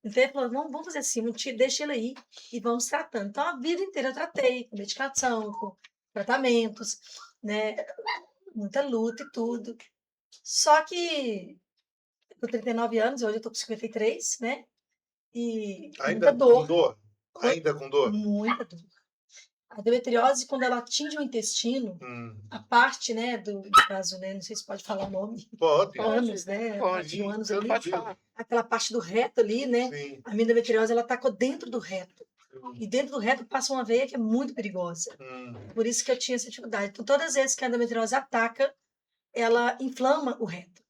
Então ele falou, vamos fazer assim, deixa ele aí e vamos tratando. Então a vida inteira eu tratei, com medicação, com tratamentos, né? Muita luta e tudo. Só que eu com 39 anos, hoje eu tô com 53, né? E Ainda muita dor. com dor? Ainda com dor? Muita dor. A endometriose, quando ela atinge o intestino, a parte, né, do caso, né, não sei se pode falar o nome, Pode. ânus, né, Pode. de ânus Eu ali, Pode falar. aquela parte do reto ali, né, Sim. a minha endometriose, ela atacou dentro do reto, e dentro do reto passa uma veia que é muito perigosa, por isso que eu tinha essa dificuldade. Então, todas as vezes que a endometriose ataca, ela inflama o reto,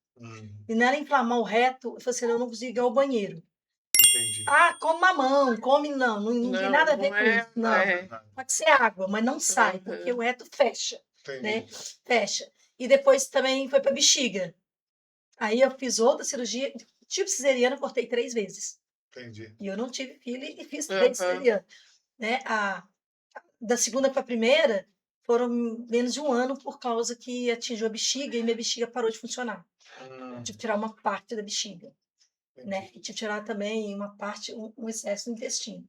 e nela inflamar o reto, eu falei assim, eu não consigo ir ao banheiro. Entendi. Ah, come mamão, come não tem nada a ver com isso. Não, pode ser água, mas não sai, porque o reto fecha, né? Fecha. E depois também foi para bexiga. Aí eu fiz outra cirurgia, tipo cesariana, cortei 3 vezes. Entendi. E eu não tive filho e fiz 3 cesarianas. Né? Da segunda para a primeira, foram menos de 1 ano por causa que atingiu a bexiga e minha bexiga parou de funcionar. Tive que tirar uma parte da bexiga. Né? E tive que tirar também uma parte, um excesso no intestino.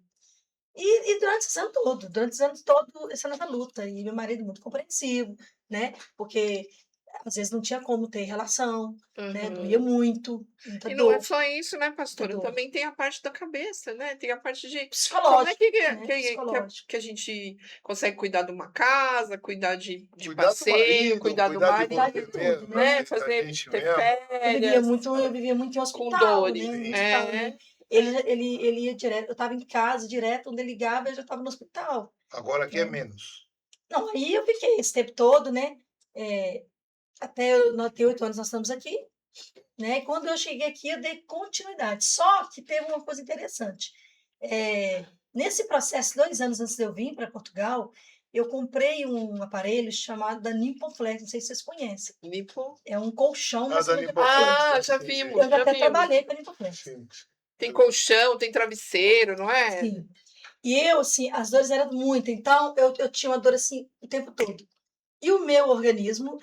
E durante esse ano todo, essa nova luta. E meu marido muito compreensivo, né? Porque às vezes não tinha como ter relação, né? Doía muito, muita E não é dor. só isso, né, pastora? dor. Também tem a parte da cabeça, né? Tem a parte de como é Psicológico. que a gente consegue cuidar de uma casa, cuidar de Cuidar do passeio, marido, cuidar do cuidar de marido, você mesmo, tudo, às né? vezes da Fazer gente ter mesmo. Eu vivia muito em com hospital, dores. né? Em hospital, né? Ele ia direto, eu estava em casa direto, onde ele ligava, eu já estava no hospital. Agora aqui é menos. Não, aí eu fiquei esse tempo todo, né? Até eu ter 8 anos nós estamos aqui, né? E quando eu cheguei aqui, eu dei continuidade. Só que teve uma coisa interessante. Nesse processo, 2 anos antes de eu vir para Portugal, eu comprei um aparelho chamado da Nimpoflex, não sei se vocês conhecem. É um colchão. Ah, da Nimpoflex. Já vimos. Eu já até trabalhei com a Nimpoflex. Sim. Tem colchão, tem travesseiro, não é? Sim. E eu, assim, as dores eram muitas, então eu tinha uma dor assim o tempo todo. E o meu organismo,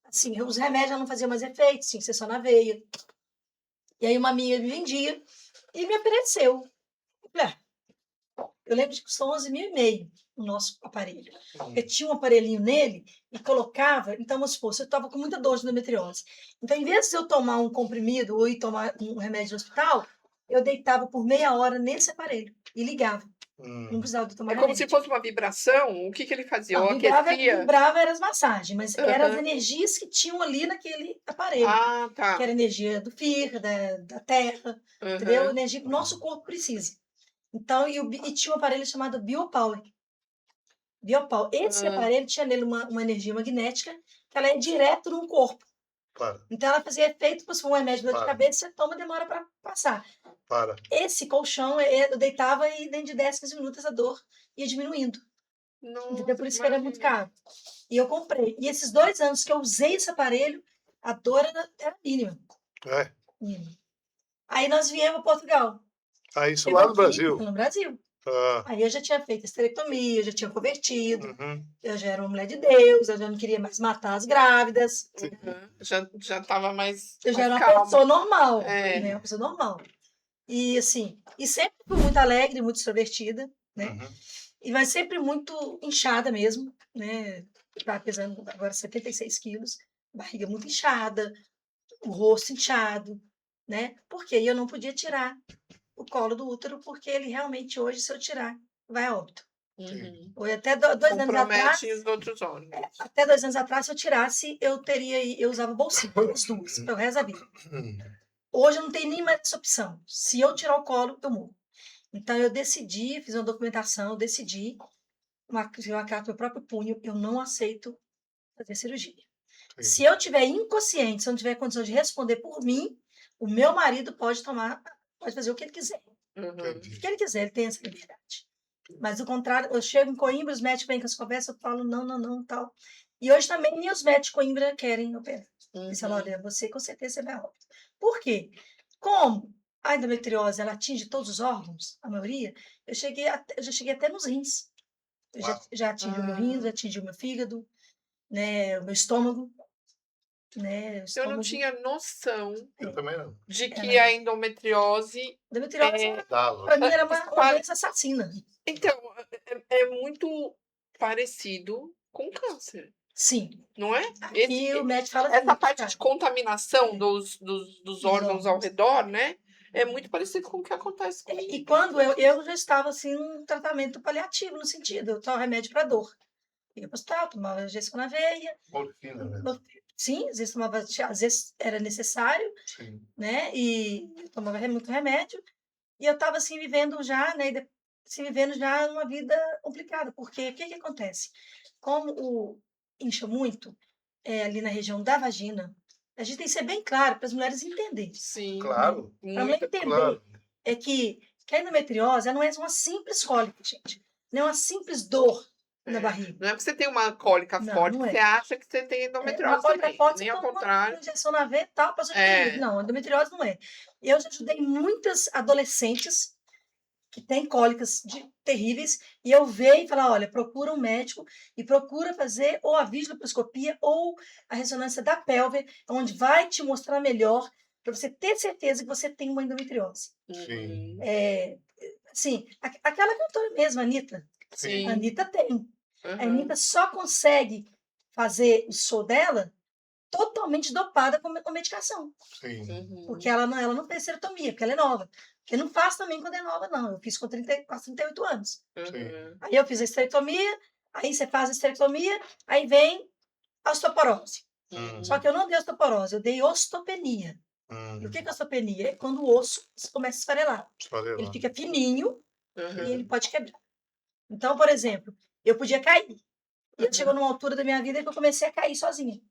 assim, os remédios já não faziam mais efeito, tinha que ser só na veia. E aí uma amiga me vendia, e me ofereceu. Eu falei, eu lembro que custou 11.500 o nosso aparelho. Eu tinha um aparelhinho nele e colocava, então, vamos supor, se eu estava com muita dor de endometriose. Então, em vez de eu tomar um comprimido ou ir tomar um remédio no hospital, eu deitava por meia hora nesse aparelho e ligava. Não precisava de tomar É como se remédio. fosse uma vibração? O que ele fazia? Não, Ou aquecia? vibrava eram as massagens, mas eram as Aham. energias que tinham ali naquele aparelho. Ah, Que tá. era energia do FIR, da terra, entendeu? Aham. Energia que o nosso corpo precisa. Então, e tinha um aparelho chamado Biopower. Biopower. Esse Ah, aparelho tinha nele uma energia magnética que ela é direto no corpo. Para, Então, ela fazia efeito, como se for um remédio de dor de Para. cabeça, você toma, demora para passar. para. Esse colchão, eu deitava e dentro de 10, 15 minutos a dor ia diminuindo. Entendeu? nossa, Por que isso que era muito maravilha. caro. E eu comprei. E esses 2 anos que eu usei esse aparelho, a dor era mínima. É. Mínima. Aí nós viemos para Portugal. Ah, isso Chegou lá no aqui, Brasil. no Brasil. Ah, Aí eu já tinha feito esterectomia, eu já tinha convertido, uhum. eu já era uma mulher de Deus, eu já não queria mais matar as grávidas, Uhum. Já estava mais, eu já mais era uma calma. pessoa normal, É. né? Uma pessoa normal. E assim, e sempre fui muito alegre, muito extrovertida, né? Uhum. Mas sempre muito inchada mesmo, né? Estava pesando agora 76 quilos, barriga muito inchada, o rosto inchado, né? Porque eu não podia tirar o colo do útero, porque ele realmente hoje, se eu tirar, vai a óbito. Uhum. Ou até 2 anos atrás, Compromete os outros órgãos. até 2 anos atrás, se eu tirasse, eu usava bolsinha, as duas, para o resto da vida. Hoje eu não tenho nem mais essa opção. Se eu tirar o colo, eu morro. Então eu decidi, fiz uma documentação, decidi, fiz uma carta no meu próprio punho, eu não aceito fazer cirurgia. Se eu tiver inconsciente, se eu não tiver condição de responder por mim, o meu marido pode fazer o que ele quiser. Uhum. O que ele quiser, ele tem essa liberdade. Mas o contrário, eu chego em Coimbra, os médicos vêm com as conversas, eu falo não, tal. E hoje também nem os médicos de Coimbra querem operar. Eles falam, Uhum. olha, você com certeza você vai a óbito. Por quê? Como a endometriose ela atinge todos os órgãos, a maioria, eu já cheguei até nos rins. Eu já atingiu meu rim, já atingiu meu fígado, né, o meu estômago, né, o Eu não estômago. tinha noção Eu também não. de que Ela, a endometriose endometriose, é, Dava. para mim, era uma está- doença assassina. então, é muito parecido com câncer, Sim. não é? Aqui o médico fala Essa assim, parte cara, de contaminação É. dos órgãos ao redor, né? É muito parecido com o que acontece E comigo. quando eu já estava assim num tratamento paliativo, no sentido, eu tomava remédio para dor. Ia para o hospital, tomava injeção na veia. Morfina, né? Sim, às vezes, às vezes era necessário, Sim. né? E eu tomava muito remédio. E eu estava assim vivendo já, né? Assim, vivendo já uma vida complicada, porque o que que acontece? Como incha muito ali na região da vagina, a gente tem que ser bem claro para as mulheres entenderem. Sim, Claro. Para a mulher muito. entender Claro. é que a endometriose ela não é uma simples cólica, gente. Não é uma simples dor na barriga. Não é porque você tem uma cólica Não, forte não que é. você acha que você tem Uma endometriose cólica também. forte, você Nem ao toma uma contrário. injeção na veia e tal, passou de É. Não, endometriose não é. Eu já ajudei muitas adolescentes que têm cólicas terríveis e eu vejo e falo, olha, procura um médico e procura fazer ou a videolaparoscopia ou a ressonância da pelve, onde vai te mostrar melhor para você ter certeza que você tem uma endometriose. Sim. Assim, aquela cantora mesmo, a Anitta. Sim. A Anitta tem. A Uhum. Anitta só consegue fazer o show dela totalmente dopada com medicação. Sim. Uhum. Porque ela não fez esterectomia, porque ela é nova. Porque eu não faço também quando é nova, não. Eu fiz com quase 38 anos. Uhum. Aí eu fiz a esterectomia, aí você faz a esterectomia, aí vem a osteoporose. Uhum. Só que eu não dei osteoporose, eu dei ostopenia. E o que é ostopenia? É quando o osso começa a esfarelar. Ele fica fininho Uhum. e ele pode quebrar. Então, por exemplo, eu podia cair. E eu chegou numa altura da minha vida que eu comecei a cair sozinha.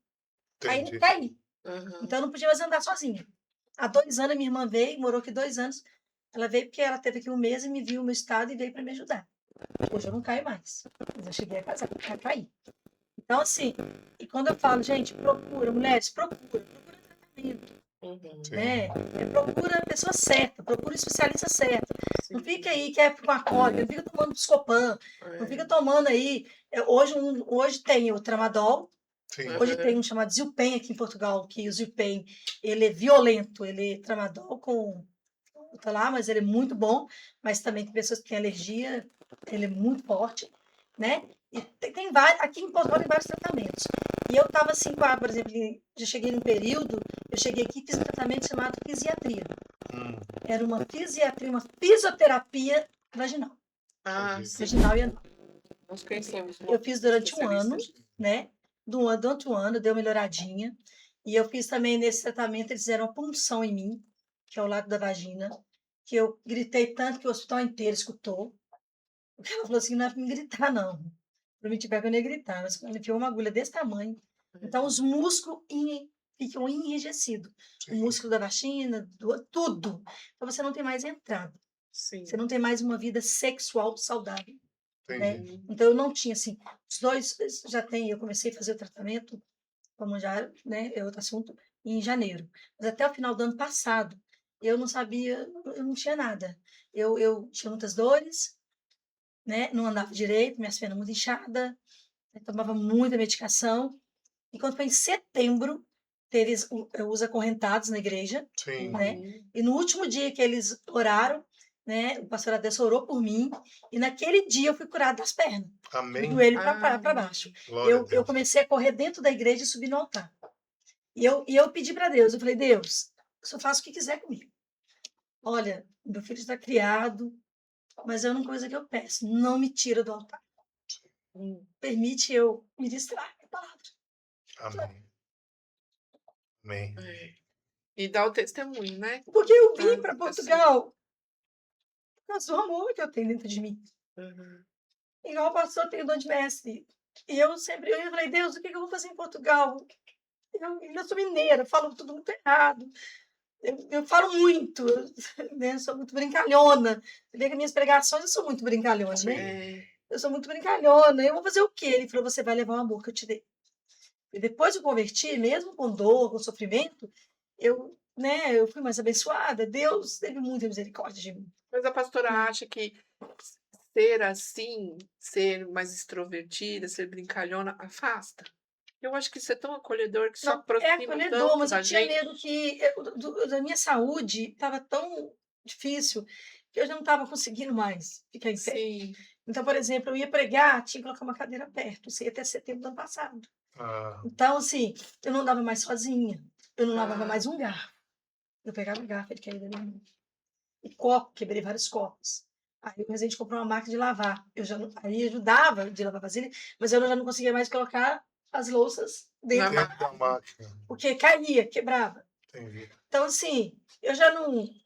Aí eu caí. Uhum. Então eu não podia mais andar sozinha. Há 2 anos, minha irmã veio, morou aqui 2 anos. Ela veio porque ela teve aqui 1 mês e me viu o meu estado e veio para me ajudar. Hoje eu não caio mais. Mas eu cheguei a cair. Então, assim, e quando eu falo, gente, procura, mulheres, procura tratamento. Uhum. Né? Procura a pessoa certa, procura o especialista certo. Sim. Não fica aí, quer com a cólica, não fica tomando Buscopan, não fica tomando aí. Hoje tem o Tramadol, Sim. hoje tem um chamado Zilpen aqui em Portugal, que o Zilpen, ele é violento, ele é Tramadol com tá lá, mas ele é muito bom, mas também tem pessoas que têm alergia, ele é muito forte, né? E tem vários, aqui em Portugal tem vários tratamentos. E eu tava assim, por exemplo, já cheguei num período, eu cheguei aqui e fiz um tratamento chamado fisiatria. Era uma fisiatria, uma fisioterapia vaginal. Sim. Vaginal e anal. Nós conhecemos. Eu fiz durante um ano, especialista. né? Durante um ano, deu uma melhoradinha. E eu fiz também nesse tratamento, eles fizeram uma punção em mim, que é ao lado da vagina, que eu gritei tanto que o hospital inteiro escutou. Porque ela falou assim, não é para me gritar, não. Para mim tiver que eu não ia gritar. Mas ela enfiou uma agulha desse tamanho. Então, os músculos ficam enrijecidos. O músculo da vagina, tudo. Então, você não tem mais entrada. Sim. Você não tem mais uma vida sexual saudável. Né? Entendi. Então, eu não tinha, assim, os dois já tem, eu comecei a fazer o tratamento, como já, né, é outro assunto, em janeiro. Mas até o final do ano passado, eu não sabia, eu não tinha nada. Eu tinha muitas dores, né, não andava direito, minhas pernas muito inchadas, tomava muita medicação. E quando foi em setembro, teve os acorrentados na igreja, Sim. né? E no último dia que eles oraram, né, o pastor Adesso orou por mim, e naquele dia eu fui curada das pernas, do Amém. joelho para baixo. Glória a Eu Deus. comecei a correr dentro da igreja e subir no altar. E eu pedi para Deus, eu falei, Deus, o senhor faz o que quiser comigo. Olha, meu filho está criado, mas é uma coisa que eu peço, não me tira do altar. Permite eu me distrair com a palavra. Amém. Amém. E dá o testemunho, né? Porque eu vim Ah, para assim. Portugal por causa do amor que eu tenho dentro de mim. Igual o pastor tem o dom de mestre. E eu falei, Deus, o que eu vou fazer em Portugal? Eu sou mineira, falo tudo muito errado. Eu falo muito, né? Sou muito brincalhona. Você vê que minhas pregações eu sou muito brincalhona, né? Eu sou muito brincalhona. Eu vou fazer o quê? Ele falou, você vai levar o amor que eu te dei. E depois de eu converti, mesmo com dor, com sofrimento, eu fui mais abençoada. Deus teve muita misericórdia de mim. Mas a pastora acha que ser assim, ser mais extrovertida, ser brincalhona, afasta? Eu acho que isso é tão acolhedor que só Não, é aproxima acolhedor, tanto mas eu da tinha gente. medo que da minha saúde estava tão difícil que eu já não estava conseguindo mais ficar em pé. Sim. Então, por exemplo, eu ia pregar, tinha que colocar uma cadeira perto, isso ia até setembro do ano passado. Então, assim, eu não andava mais sozinha, eu não lavava mais um garfo. Eu pegava um garfo, ele caía da minha mão. E copo, quebrei vários copos. Aí a gente comprou uma máquina de lavar. Aí ajudava de lavar vasilha, mas eu já não conseguia mais colocar as louças dentro da máquina. porque caía, quebrava. Entendi. Então, assim, eu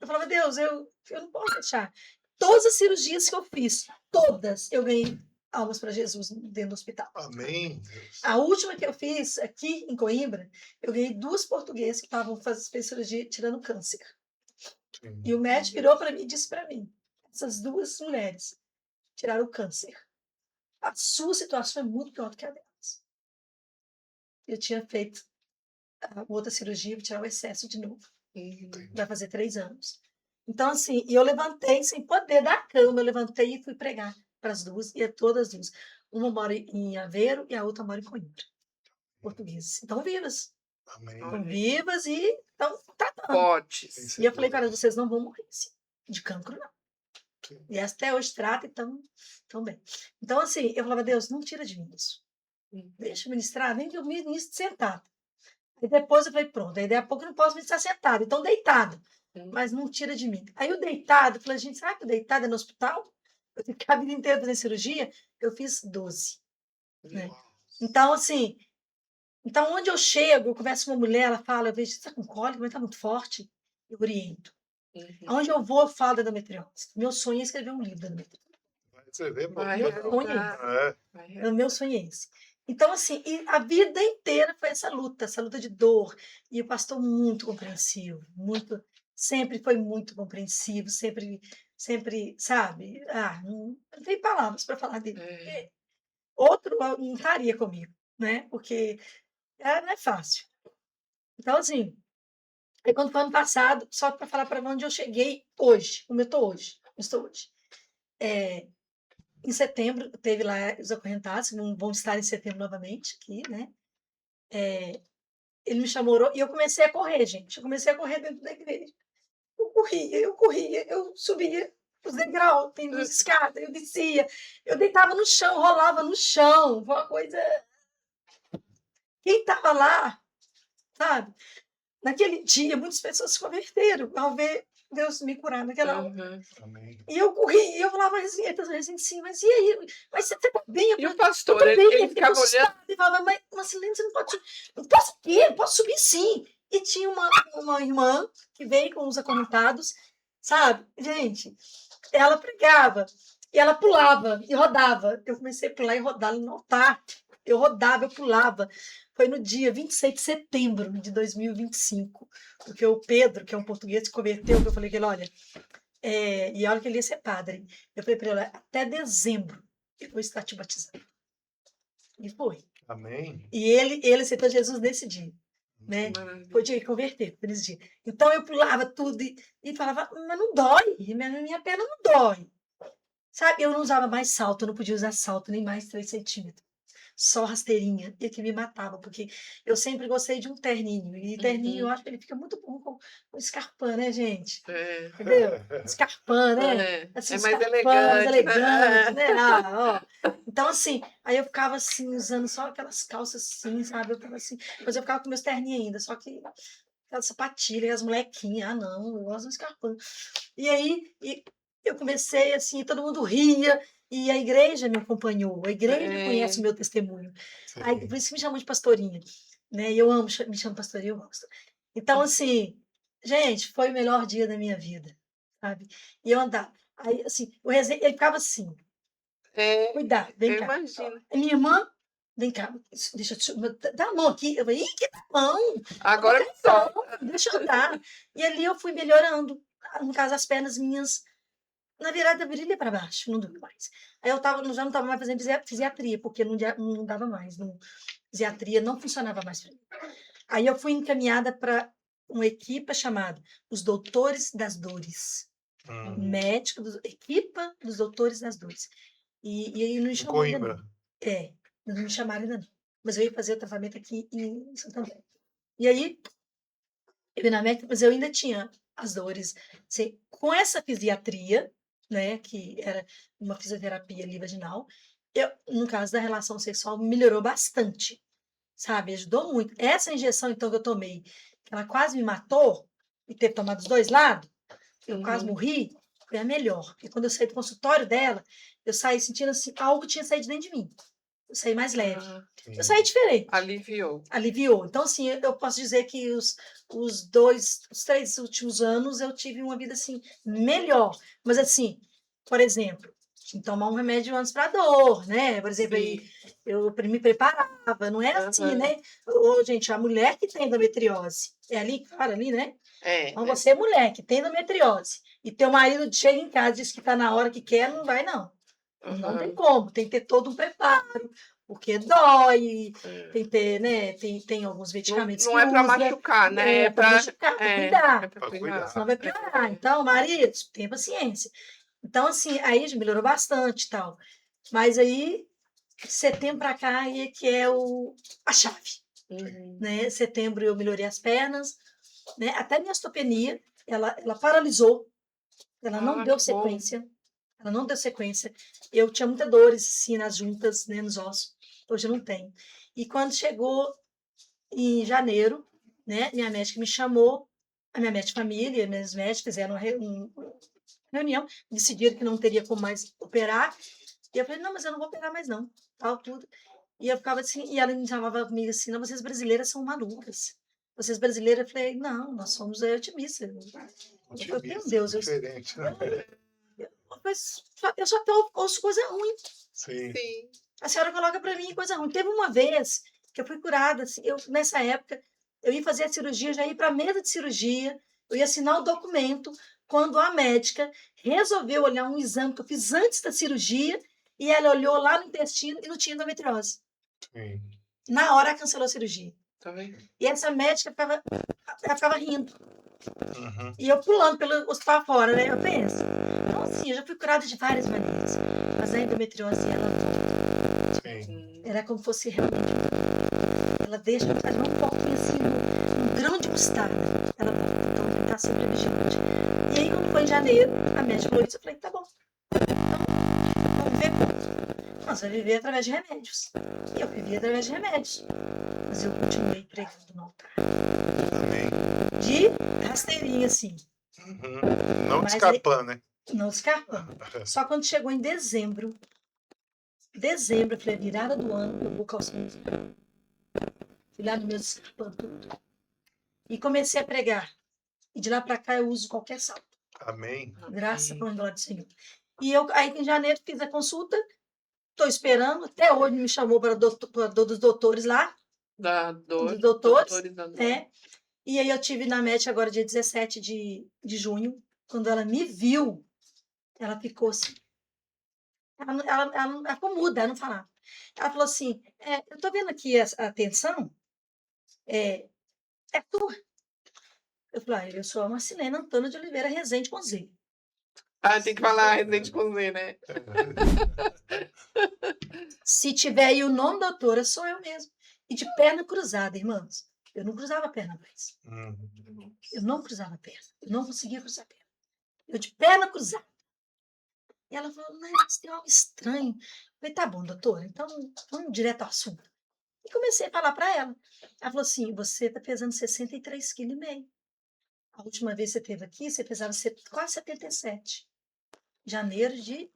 falava, Deus, eu não posso deixar. Todas as cirurgias que eu fiz, todas, eu ganhei almas para Jesus dentro do hospital. Amém, Deus. A última que eu fiz aqui em Coimbra, eu ganhei 2 portuguesas que estavam fazendo cirurgia tirando câncer. Sim. E o médico virou para mim e disse para mim, essas 2 mulheres tiraram o câncer. A sua situação é muito pior do que a delas. Eu tinha feito a outra cirurgia para tirar o excesso de novo. Vai fazer 3 anos. Então, assim, eu levantei, sem poder da cama, eu levantei e fui pregar para as 2, e todas as 2. Uma mora em Aveiro e a outra mora em Coimbra. Portugueses. Estão vivas. Amém. Estão vivas e estão tratando. Fortes. E eu falei, cara, vocês não vão morrer assim, de cancro, não. Sim. E até hoje tratam e estão bem. Então, assim, eu falava, Deus, não tira de mim isso. Deixa eu ministrar, nem que eu ministre sentado. E depois eu falei, pronto, aí daí a pouco eu não posso ministrar sentado, então deitado. Mas não tira de mim. Aí o deitado, eu falei, gente, será que o deitado é no hospital? Eu tenho que a vida inteira fazer cirurgia? Eu fiz 12. Né? Então, assim, onde eu chego, eu converso com uma mulher, ela fala, eu vejo, você está com cólica, mas está muito forte. Eu oriento. Aonde eu vou, eu falo da endometriose. Meu sonho é escrever um livro da endometriose. Você vê, Meu sonho é esse. Então, assim, e a vida inteira foi essa luta de dor. E o pastor muito compreensivo, sempre foi muito compreensivo, sempre, sabe? Não tem palavras para falar dele. Outro não estaria comigo, né? Porque não é fácil. Então, assim, aí quando foi ano passado, só para falar para onde eu cheguei hoje, como eu estou hoje. Em setembro, teve lá os acorrentados, vão estar em setembro novamente aqui, né? Ele me chamou e eu comecei a correr, gente. Eu comecei a correr dentro da igreja. eu corria, eu subia os degraus, tem duas escadas, eu descia, eu deitava no chão, rolava no chão, foi uma coisa... Quem estava lá, sabe? Naquele dia, muitas pessoas se converteram ao ver Deus me curar naquela hora. Uhum. Amém. E eu corri, e eu falava assim, assim, mas e aí? Mas você tá bem? E o Eu pastor, tô bem. ele ficava olhando. Ele falava, mas Marcelene, você não pode subir. Não posso o quê? Eu posso subir sim. E tinha uma irmã que veio com os acorrentados, sabe? Gente, ela pregava, e ela pulava e rodava. Eu comecei a pular e rodar no altar. Eu rodava, eu pulava. Foi no dia 26 de setembro de 2025, porque o Pedro, que é um português, se converteu, que eu falei que ele, olha, e olha que ele ia ser padre. Eu falei para ele, até dezembro eu vou estar te batizando. E foi. Amém. E ele aceitou Jesus nesse dia, né? Foi dia de converter, nesse dia. Então eu pulava tudo e falava, mas não dói, minha perna não dói. Sabe, eu não usava mais salto, eu não podia usar salto nem mais 3 centímetros. Só rasteirinha, e que me matava, porque eu sempre gostei de um terninho, e terninho eu acho que ele fica muito bom com escarpã, né, gente? É, Entendeu? Escarpã, né? Assim, é mais escarpãs elegante, elegantes, né? Ah, ó. Então, assim, aí eu ficava assim, usando só aquelas calças assim, sabe? Eu ficava assim, mas eu ficava com meus terninhos ainda, só que aquelas sapatilhas, as molequinhas, ah, não, eu gosto de um escarpão. E aí, eu comecei assim, todo mundo ria, e a igreja me acompanhou, a igreja conhece o meu testemunho. Aí, por isso que me chamam de pastorinha, né? E eu amo, me chamo pastorinha, eu gosto. Então, assim, gente, foi o melhor dia da minha vida, sabe? E eu andava, aí, assim, ele ficava assim, cuidado, vem eu cá. imagino. A minha irmã, vem cá, deixa eu dá a mão aqui. Eu falei, ih, que mão? Agora me solta. Deixa eu dar. E ali eu fui melhorando. No caso, as pernas minhas, na virada, virilha para baixo, não doeu mais. Aí eu já não estava mais fazendo fisiatria, porque não dava mais. Fisiatria não funcionava mais para mim. Aí eu fui encaminhada para uma equipa chamada Os Doutores das Dores. Médico, equipa dos Doutores das Dores. E aí não me chamou ainda não. Não me chamaram ainda não. Mas eu ia fazer o tratamento aqui em Santo André. E aí, eu ia na médica, mas eu ainda tinha as dores. Assim, com essa fisiatria, né, que era uma fisioterapia ali vaginal, no caso da relação sexual, melhorou bastante, sabe? Ajudou muito. Essa injeção, então, que eu tomei, que ela quase me matou, e ter tomado dos dois lados, eu quase morri, foi a melhor. Porque quando eu saí do consultório dela, eu saí sentindo assim, algo tinha saído dentro de mim. Eu saí mais leve. Eu saí diferente. Aliviou. Então, assim, eu posso dizer que os 3 últimos anos eu tive uma vida, assim, melhor. Mas, assim, por exemplo, tinha que tomar um remédio antes para dor, né? Por exemplo, aí eu me preparava, não é assim, né? Gente, a mulher que tem endometriose, é ali, claro, ali, né? Então, você é mulher que tem endometriose e teu marido chega em casa e diz que está na hora que quer, não vai, não. Não tem como, tem que ter todo um preparo, porque dói, tem que ter, né? Tem alguns medicamentos não é para machucar, né? É para machucar, para cuidar. senão vai piorar. Então, marido, tenha paciência. Então, assim, aí já melhorou bastante e tal. Mas aí, setembro para cá, aí é que é a chave. Né? Setembro eu melhorei as pernas, né? Até minha osteopenia, ela paralisou, ela não deu sequência. Ela não deu sequência. Eu tinha muita dores, assim, nas juntas, né, nos ossos. Hoje eu não tenho. E quando chegou em janeiro, né, minha médica me chamou, a minha médica de família, minhas médicas fizeram uma reunião, decidiram que não teria como mais operar. E eu falei, não, mas eu não vou operar mais não, tal, tudo. E eu ficava assim, e ela me chamava comigo assim, não, vocês brasileiras são malucas. Vocês brasileiras, eu falei, não, nós somos otimistas. Eu falei, meu Deus, diferente, né? eu só ouço coisa ruim. Sim. A senhora coloca para mim coisa ruim. Teve uma vez que eu fui curada, assim, nessa época, eu ia fazer a cirurgia, já ia para a mesa de cirurgia, eu ia assinar o documento, quando a médica resolveu olhar um exame que eu fiz antes da cirurgia, e ela olhou lá no intestino e não tinha endometriose. Sim. Na hora, ela cancelou a cirurgia. Tá vendo? E essa médica ficava rindo. E eu pulando pelo hospital fora, né? Eu penso. Então, assim, eu já fui curada de várias maneiras. Mas a endometriose, ela volta. Sim. Ela é como se fosse realmente ela deixa, faz um pouquinho assim, um grão de mostarda. Ela volta. Então, tem que estar sempre vigilante. E aí, quando foi em janeiro, a médica falou isso, eu falei, tá bom. Então, vamos viver como? Nós vamos viver através de remédios. E eu vivi através de remédios. Mas eu continuei pregando no altar. Amém. De rasteirinha, assim. Não Mas escapando, né? Não escapando. Só quando chegou em dezembro, eu falei, virada do ano, eu vou calçar meus escarpando. Fui lá no meu escarpando tudo. E comecei a pregar. E de lá pra cá eu uso qualquer salto. Amém. Graças a glória do Senhor. E eu, aí em janeiro, fiz a consulta. Estou esperando. Até hoje me chamou para dos doutores lá. Da dor. Dos doutores. Da dor. É. E aí eu tive na MET agora, dia 17 de junho. Quando ela me viu, ela ficou assim. Ela ficou muda, ela não falava. Ela falou assim, eu tô vendo aqui a tensão, é tua. Eu falei, eu sou a Marcilene Antônia de Oliveira Rezende com Z. Ah, tem que falar Rezende com Z, né? Se tiver aí o nome da doutora, sou eu mesmo. E de perna cruzada, irmãos. Eu não cruzava a perna mais. Eu não cruzava a perna. Eu não conseguia cruzar a perna. Eu de perna cruzada. E ela falou, mas tem algo estranho. Eu falei, tá bom, doutora, então vamos direto ao assunto. E comecei a falar para ela. Ela falou assim, você está pesando 63,5 kg. A última vez que você esteve aqui, você pesava quase 77. Janeiro de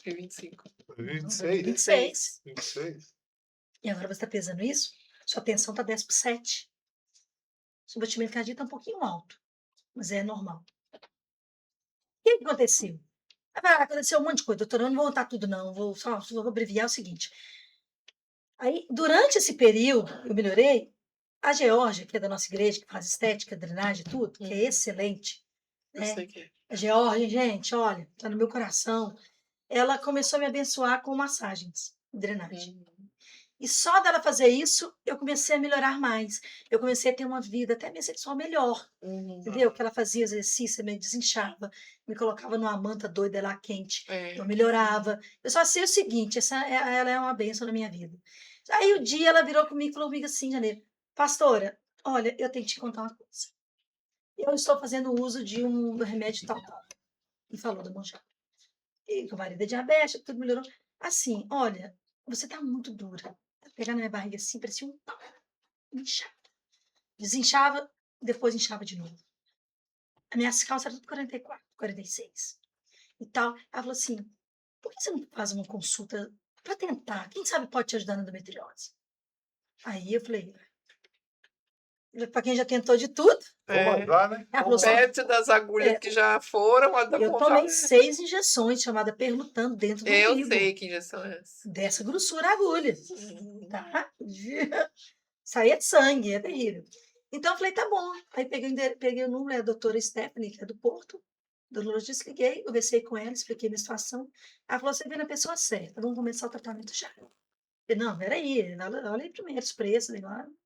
25. 26. 26. 26. E agora você está pesando isso? Sua tensão está 10 por 7. Seu batimento cardíaco está um pouquinho alto, mas é normal. O que aconteceu? Aconteceu um monte de coisa, doutora. Eu não vou contar tudo, não. Só vou abreviar o seguinte. Aí, durante esse período, eu melhorei. A Geórgia, que é da nossa igreja, que faz estética, drenagem, tudo, que é excelente. Eu sei que é. A Geórgia, gente, olha, tá no meu coração. Ela começou a me abençoar com massagens, drenagem. E só dela fazer isso, eu comecei a melhorar mais. Eu comecei a ter uma vida até minha sexual melhor. Entendeu? Que ela fazia exercício, me desinchava, me colocava numa manta doida lá quente. Eu melhorava. Eu só sei o seguinte, ela é uma bênção na minha vida. Aí o dia ela virou comigo e falou comigo assim, Janeiro, pastora, olha, eu tenho que te contar uma coisa. Eu estou fazendo uso de um remédio tal. E falou da manchada. E o marido é diabético, tudo melhorou. Assim, olha, você está muito dura. Pegar na minha barriga assim, parecia um pau. Inchava. Desinchava, depois inchava de novo. As minhas calças eram tudo 44, 46 e tal. Ela falou assim, por que você não faz uma consulta para tentar? Quem sabe pode te ajudar na endometriose? Aí eu falei, para quem já tentou de tudo. Vamos lá, né? Ela falou assim, perto das agulhas que já foram, a da eu tomei 6 injeções, chamada perlutando, dentro do umbigo. Eu sei que injeção é essa. Dessa grossura a agulha. Tá? Saía de sangue, é terrível. Então eu falei, tá bom. Aí peguei o número, a doutora Stephanie, que é do Porto, do neurologista, liguei, conversei com ela, expliquei minha situação. Ela falou, você veio na pessoa certa, vamos começar o tratamento já. Eu falei, não, peraí, olha aí primeiro os preços, negócio.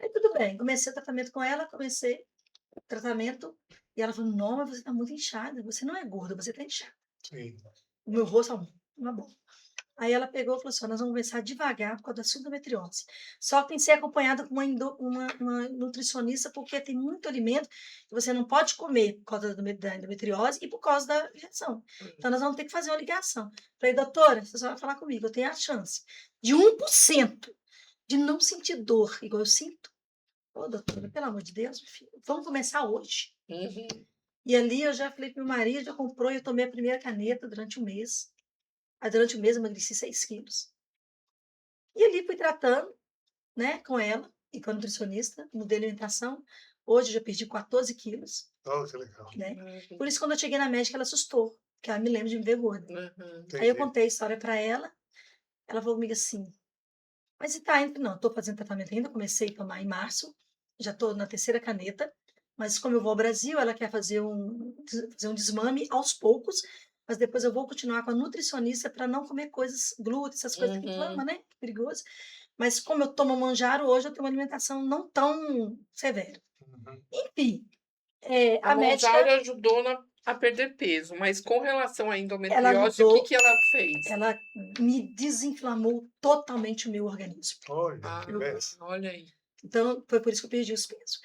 Aí tudo bem, comecei o tratamento com ela, comecei o tratamento, e ela falou, não, mas você tá muito inchada, você não é gorda, você tá inchada. Sim. O meu rosto tá bom. Aí ela pegou e falou assim, nós vamos começar devagar por causa da sua endometriose. Só que tem que ser acompanhada com uma nutricionista, porque tem muito alimento que você não pode comer por causa da endometriose e por causa da injeção. Então, nós vamos ter que fazer uma ligação. Falei, doutora, você só vai falar comigo, eu tenho a chance de 1% de não sentir dor, igual eu sinto. Ô, doutora, pelo amor de Deus, meu filho, vamos começar hoje. E ali eu já falei pro meu marido, já comprou, e eu tomei a primeira caneta durante um mês. Aí, durante o mês, eu emagreci 6 quilos. E ali fui tratando, né, com ela e com a nutricionista, mudei a alimentação. Hoje, eu já perdi 14 quilos. Oh, que legal. Né? Por isso, quando eu cheguei na médica, ela assustou, porque ela me lembra de me ver gorda. Aí eu contei a história para ela. Ela falou comigo assim, mas e tá indo? Não, estou fazendo tratamento ainda, comecei a tomar em março, já estou na 3ª caneta, mas como eu vou ao Brasil, ela quer fazer um desmame aos poucos, mas depois eu vou continuar com a nutricionista para não comer coisas, glúten, essas coisas que inflama, né? Perigoso. Mas como eu tomo manjaro, hoje eu tenho uma alimentação não tão severa. Enfim, a médica... manjaro ajudou a perder peso, mas com relação à endometriose, ela ajudou, o que ela fez? Ela me desinflamou totalmente o meu organismo. Olha, olha aí. Então, foi por isso que eu perdi os pesos.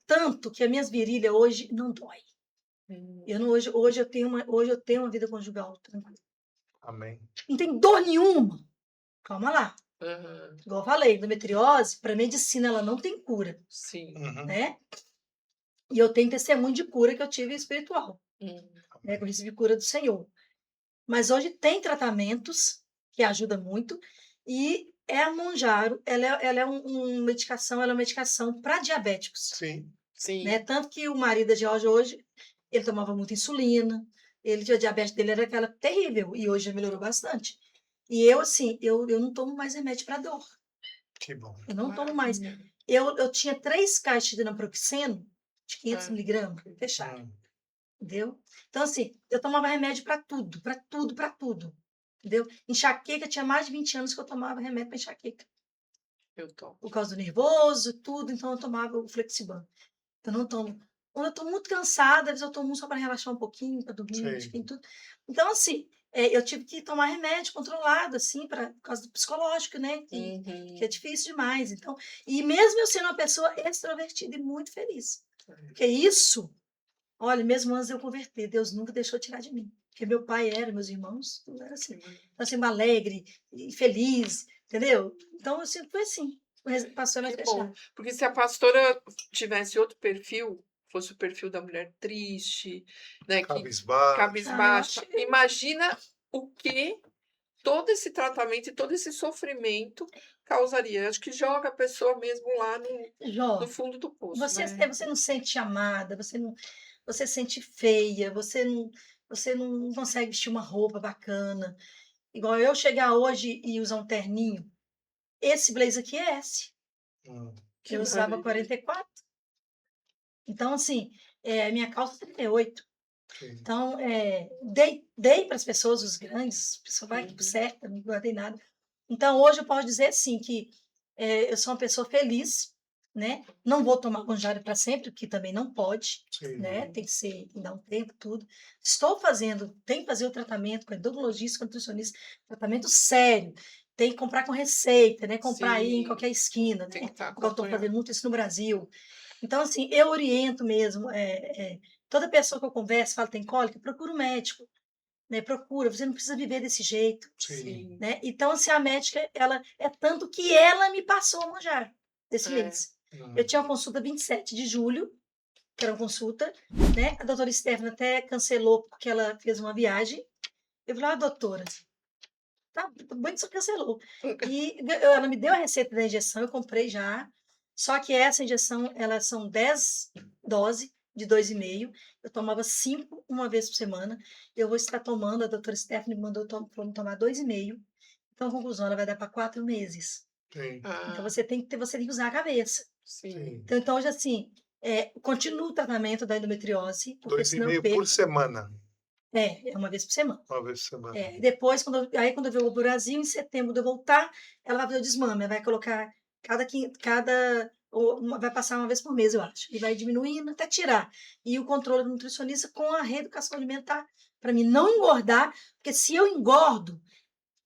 tanto que as minhas virilhas hoje não dói. Eu não, hoje eu tenho uma vida conjugal tranquila. Amém. Não tem dor nenhuma. Calma lá. Aham. Igual eu falei, endometriose, para medicina, ela não tem cura, Sim. né? E eu tenho testemunho de cura que eu tive espiritual, Uhum. né? Que eu recebi cura do Senhor. Mas hoje tem tratamentos que ajudam muito e a Monjaro, ela é uma medicação para diabéticos, Sim. Sim. né? Tanto que o marido da Georgia hoje, ele tomava muita insulina, a diabetes dele era aquela terrível e hoje já melhorou bastante. E eu, assim, eu não tomo mais remédio para dor. Que bom. Eu não tomo mais. Maravilha. Eu tinha 3 caixas de naproxeno, de 500 Ah. miligramas, fecharam, Hum. entendeu? Então, assim, eu tomava remédio para tudo, para tudo, para tudo, entendeu? Enxaqueca, tinha mais de 20 anos que eu tomava remédio para enxaqueca, Eu tomo. por causa do nervoso, tudo, então eu tomava o Flexiban. Eu não tomo. Quando eu estou muito cansada, às vezes eu tomo só para relaxar um pouquinho, para dormir, Sim. tudo. Então, assim, eu tive que tomar remédio controlado, assim, por causa do psicológico, né? Que é Uhum. difícil demais. Então, e mesmo eu sendo uma pessoa extrovertida e muito feliz. Porque isso, olha, mesmo antes de eu converter, Deus nunca deixou tirar de mim. Porque meu pai era, meus irmãos, tudo era assim. Então, assim, alegre e feliz, entendeu? Então, eu sempre fui assim. Passou mais Que bom. fechado. Porque se a pastora tivesse outro perfil, fosse o perfil da mulher triste, né, que Cabisbaixo. Ah, eu cabisbaixa, acho. imagina o que todo esse tratamento e todo esse sofrimento causaria. Acho que joga a pessoa mesmo lá no Jó, fundo do poço, você, né? você não sente amada, você sente feia, você não consegue vestir uma roupa bacana. Igual eu chegar hoje e usar um terninho. Esse blazer aqui é S. Hum. Que Eu usava maravilha. 44. Então, assim, minha calça é 38. Sim. Então, dei para as pessoas, os grandes, a pessoa vai Uhum. certa, não guardei nada. Então, hoje eu posso dizer assim que eu sou uma pessoa feliz, né? Não vou tomar Mounjaro para sempre, porque também não pode, Sim. né? Tem que ser, tem que dar um tempo, tudo. Estou fazendo, tem que fazer o tratamento com endocrinologista, com nutricionista, tratamento sério. Tem que comprar com receita, né? Comprar aí em Sim. qualquer esquina, Tem né? que estar Igual estou acompanhando. fazendo muito isso no Brasil. Então, assim, eu oriento mesmo. Toda pessoa que eu converso, fala tem cólica, procura um médico, né? Procura, você não precisa viver desse jeito, Sim. né? Então, assim, a médica, ela é tanto que ela me passou a Mounjaro desse É. mês. Hum. Eu tinha uma consulta 27 de julho, que era uma consulta, né? A doutora Stephanie até cancelou porque ela fez uma viagem. Eu falei, doutora, tá bem que só cancelou. E ela me deu a receita da injeção, eu comprei já. Só que essa injeção, elas são 10 doses de 2,5. Eu tomava 5 uma vez por semana. Eu vou estar tomando, a doutora Stephanie me mandou tomar 2,5. Então, conclusão, ela vai dar para 4 meses. Sim. Então, Ah, você tem que usar a cabeça. sim. Sim. Então hoje, assim, continuo o tratamento da endometriose, porque senão eu 2,5 perco. por semana. É uma vez por semana. Uma vez por semana. Depois, quando eu vou para o Brasil, em setembro de eu voltar, ela vai fazer o desmame, ela vai colocar vai passar uma vez por mês, eu acho, e vai diminuindo até tirar. E o controle do nutricionista com a reeducação alimentar, para mim não engordar, porque se eu engordo,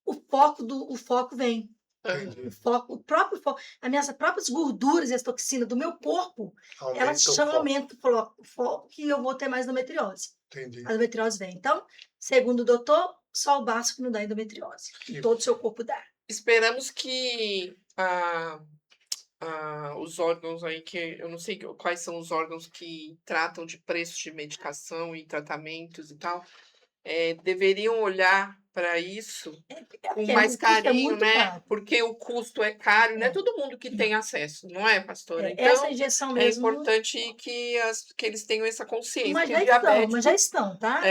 o foco vem. Entendi. O próprio foco, as minhas próprias gorduras e as toxinas do meu corpo, elas Aumenta o foco. aumentam o foco que eu vou ter mais endometriose. Entendi. A endometriose vem. Então, segundo o doutor, só o básico não dá endometriose. Que Todo o seu corpo dá. Esperamos que os órgãos aí, que eu não sei quais são os órgãos que tratam de preços de medicação e tratamentos e tal, deveriam olhar para isso com mais O custo é carinho, muito né? caro. Porque o custo é caro, não é É. todo mundo que tem acesso, não é, pastora? Essa Então, injeção é mesmo. importante que eles tenham essa consciência. Mas Porque já estão, tá?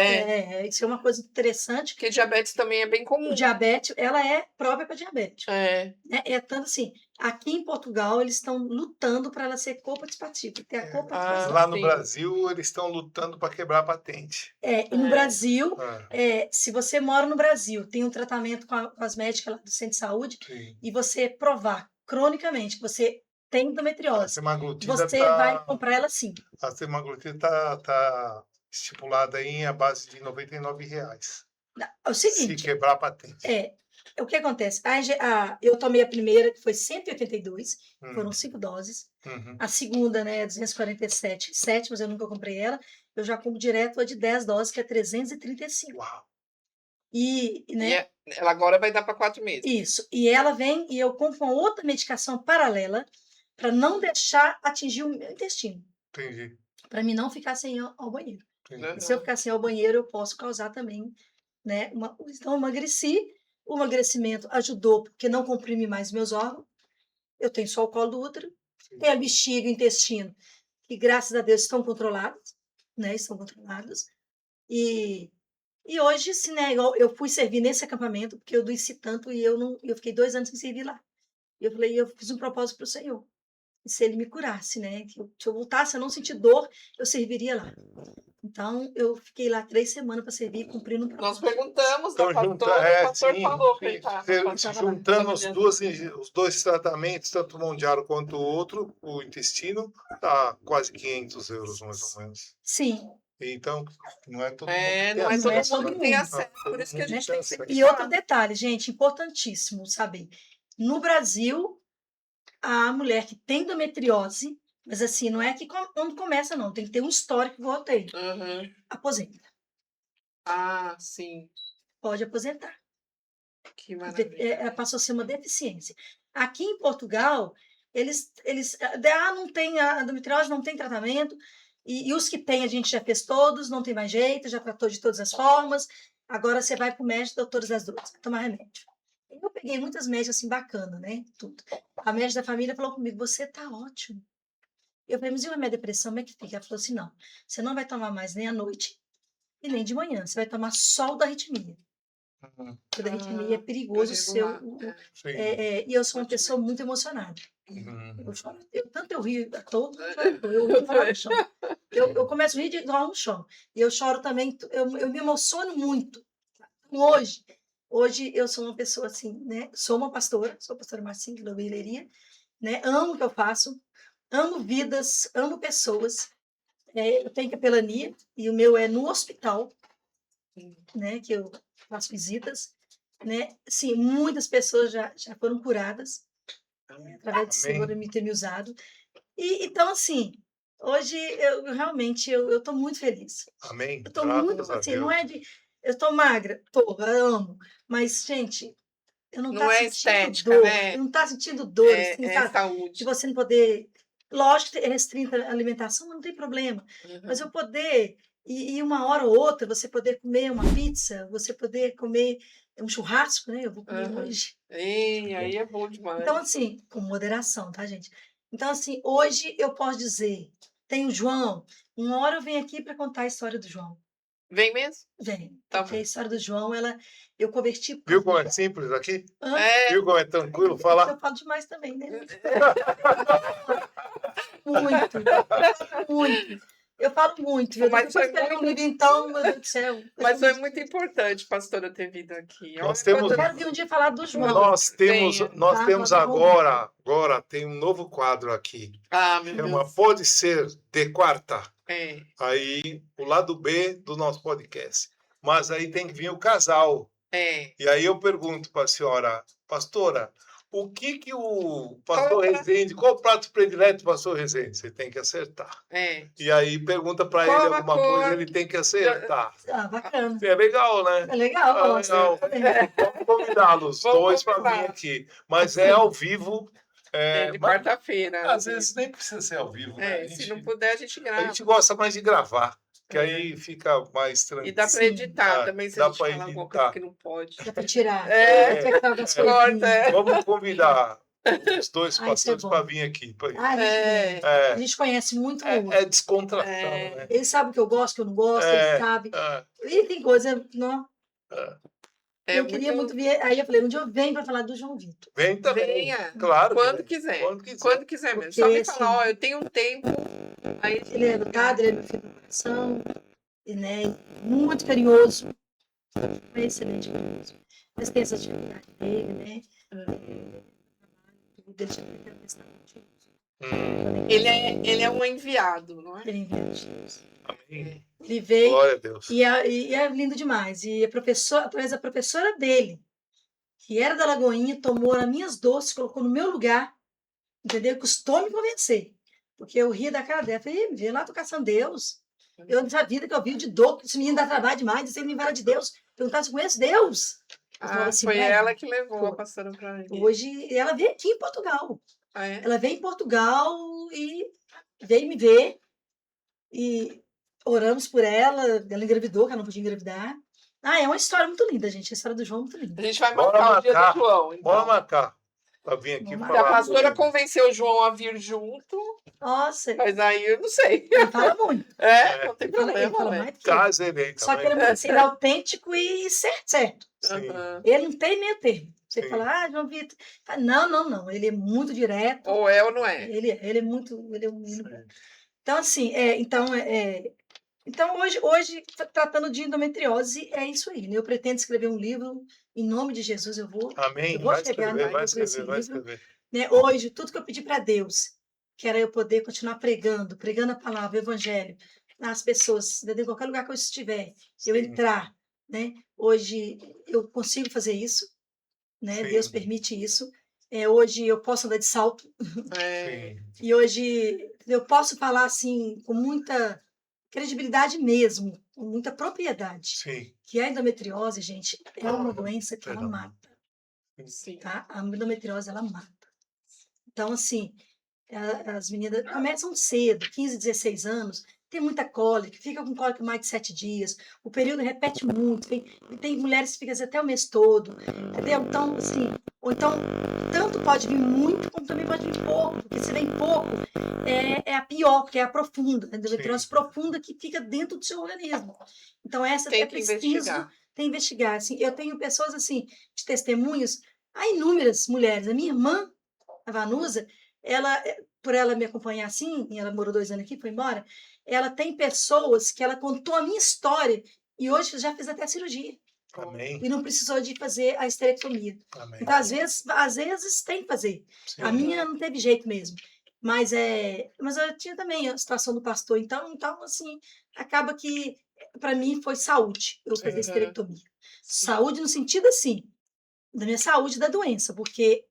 Isso é uma coisa interessante. Porque diabetes também é bem comum. O diabetes, ela é própria para diabetes. É. Tanto assim, aqui em Portugal, eles estão lutando para ela ser coparticipativa, ter a coparticipação. Lá no sim. Brasil, eles estão lutando para quebrar a patente. E no Brasil, Ah, se você mora no Brasil, tem um tratamento com as médicas lá do centro de saúde, sim. e você provar cronicamente que você tem A endometriose, semaglutida você vai comprar ela sim. A semaglutida tá estipulada aí a base de R$ 99. É o Se seguinte, quebrar a patente. O que acontece? Eu tomei a primeira, que foi 182, foram 5 doses. A segunda, né, 247,7, mas eu nunca comprei ela. Eu já compro direto a de 10 doses, que é 335. Uau. Né? Ela agora vai dar para 4 meses. Isso. E ela vem e eu compro uma outra medicação paralela para não deixar atingir o meu intestino. Entendi. Para mim não ficar sem ir ao banheiro. Entendi. E se eu ficar sem ir ao banheiro, eu posso causar também, né? Então, eu emagreci. O emagrecimento ajudou, porque não comprime mais meus órgãos. Eu tenho só o colo do útero. Tem a bexiga, o intestino, que graças a Deus estão controlados, né? Estão controlados. E hoje, assim, né? Eu fui servir nesse acampamento, porque eu adoeci tanto e eu fiquei 2 anos sem servir lá. Eu falei, eu fiz um propósito para o Senhor. E se ele me curasse, né? Se eu voltasse a não sentir dor, eu serviria lá. Então, eu fiquei lá 3 semanas para servir, cumprindo o propósito. Nós perguntamos Então, da pastora, o pastor sim, falou que sim. ele estava Juntando os dois tratamentos, tanto o mundial quanto o outro, o intestino, tá quase 500 euros, mais ou menos. Sim. Então, não é todo não é todo acesso, mundo que tem acesso, por isso que a gente tem que sempre E outro detalhe, gente, importantíssimo saber. No Brasil, a mulher que tem endometriose, mas assim, não é que quando começa, não. Tem que ter um histórico que eu tenho. Aposenta. Ah, sim. Pode aposentar. Que maravilha. Passou a ser uma deficiência. Aqui em Portugal, eles não tem a endometriose, não tem tratamento. E os que tem, a gente já fez todos, não tem mais jeito, já tratou de todas as formas. Agora você vai para o médico, doutor das dores, vai tomar remédio. Eu peguei muitas médicas assim, bacana, né? Tudo. A médica da família falou comigo, você tá ótimo. Eu falei, mas e a minha depressão, como é que fica? Ela falou assim, não, você não vai tomar mais nem à noite e nem de manhã, você vai tomar só o da arritmia. O da arritmia é perigoso e eu sou uma pessoa muito emocionada. Tanto eu rio à toa, eu rio no chão. Eu começo a rir igual no chão. E eu choro também, eu me emociono muito. Hoje eu sou uma pessoa assim, né? Sou pastora Marcinha, que louvei Leiria, né? Amo o que eu faço, amo vidas, amo pessoas. Eu tenho capelania e o meu é no hospital, né? Que eu faço visitas, né? Sim, muitas pessoas já foram curadas através do Senhor me ter me usado. Então, assim, hoje eu realmente eu estou muito feliz. Amém. Eu estou muito assim, não é de eu estou magra, eu amo, mas gente, eu não é sentindo estética, dor, né? não tá sentindo dor, assim, sabe? Saúde. De você não poder, lógico, restrita a alimentação, não tem problema, mas eu poder e uma hora ou outra você poder comer uma pizza, você poder comer um churrasco, né? Eu vou comer hoje. Aí é bom demais. Então, assim, com moderação, tá, gente? Então, assim, hoje eu posso dizer, tem o João, uma hora eu venho aqui para contar a história do João. Vem mesmo? Vem. Porque a história do João, eu converti... Viu como é simples aqui? É. Viu como é tranquilo falar? Eu falo demais também, né? Muito. Eu falo muito. Mas foi muito... Então, meu Deus do céu. Mas foi muito importante, pastora, ter vindo aqui. Eu quero vir um dia falar do João. Nós temos agora tem um novo quadro aqui. Chama Pode Ser de Quarta. Aí, o lado B do nosso podcast. Mas aí tem que vir o casal. E aí eu pergunto para a senhora, pastora, o que o pastor Rezende, qual o prato predileto do pastor Rezende? Você tem que acertar. E aí pergunta para ele alguma coisa, ele tem que acertar. Bacana. É legal, né? É legal. Legal. Vamos convidá-los dois para vir aqui. Mas é ao vivo. De quarta-feira. Às vezes nem precisa ser ao vivo. Né? Se não puder, a gente grava. A gente gosta mais de gravar. Que aí fica mais tranquilo. E dá para editar também, se a gente falar alguma coisa que não pode. Dá para tirar. Vamos convidar os dois pastores para vir aqui. A gente conhece muito. É descontração, né? Ele sabe o que eu gosto, que eu não gosto, ele sabe. E tem coisa... Não. Eu queria muito vir. Aí eu falei, um dia eu venho para falar do João Vitor. Vem também. Venha. Claro. Quando quiser. Quando quiser mesmo. Só me falar, eu tenho um tempo. Aí... Ele é educado, ele é meu filho de coração. Ele é muito carinhoso. É excelente carinhoso. Mas tem essa dificuldade dele, né? Ele é um enviado, não é? Ele é enviado de Deus. Amém. Ele veio. Glória a Deus. E é lindo demais. E através da professora dele, que era da Lagoinha, tomou as minhas doces, colocou no meu lugar, entendeu? Custou me convencer. Porque eu ria da cara dela. Falei, vê lá, tô caçando Deus. Eu, nessa vida que eu vivo de dor, esse menino dá trabalho demais, você me fala de Deus. Perguntar se eu conheço Deus. Eu falava assim, Foi "Velho, ela que levou a foi. pastora para mim. Hoje, ela veio aqui em Portugal. Ah, é? Ela veio em Portugal e veio me ver. E oramos por ela. Ela engravidou, que ela não podia engravidar. É uma história muito linda, gente. A história do João é muito A linda. gente vai Bora marcar o dia do marcar. João, Bora então. marcar. Pra vir aqui Vamos Se a falar. pastora convenceu o João a vir junto, Nossa, mas aí eu não sei. ele fala muito. Não tem Ele problema, fala ué. mais que eu. Casei Só que também. ele é autêntico e certo. Sim, Aham. Ele não tem meio termo. Você sim. fala, João Vitor. Não. Ele é muito direto. Ou é ou não é. Ele é muito. Ele é um menino bom. Sim. Então, assim, então hoje, tratando de endometriose, é isso aí. Né? Eu pretendo escrever um livro, em nome de Jesus, eu Amém. vou Vai chegar escrever, vai com esse escrever, vai livro. escrever. Né? Hoje, tudo que eu pedi para Deus, que era eu poder continuar pregando a palavra, o evangelho, às pessoas, em qualquer lugar que eu estiver, eu Sim, entrar, né? Hoje eu consigo fazer isso, né? Deus sim, permite isso. Hoje eu posso andar de salto É, sim, e hoje eu posso falar assim com muita credibilidade mesmo, com muita propriedade, sim. que a endometriose, gente, é uma doença que ela Perdão. mata, sim. tá? A endometriose ela mata. Então, assim, as meninas começam cedo, 15, 16 anos, tem muita cólica, fica com cólica mais de 7 dias, o período repete muito, tem mulheres que ficam assim, até o mês todo, entendeu? Então, assim, ou então, tanto pode vir muito, como também pode vir pouco, porque se vem pouco, é a pior, porque é a profunda, a endometriose profunda que fica dentro do seu organismo. Então, essa Tem é que preciso investigar. investigar. Assim, eu tenho pessoas, assim, de testemunhos, há inúmeras mulheres, a minha irmã, a Vanusa, ela, por ela me acompanhar assim, e ela morou 2 anos aqui, foi embora, ela tem pessoas que ela contou a minha história e hoje já fez até cirurgia Amém. e não precisou de fazer a esterectomia. Amém. Então, às vezes tem que fazer. Sim. A minha não teve jeito mesmo. Mas eu tinha também a situação do pastor, então assim, acaba que para mim foi saúde eu fazer a Sim. esterectomia. Saúde no sentido assim, da minha saúde da doença, porque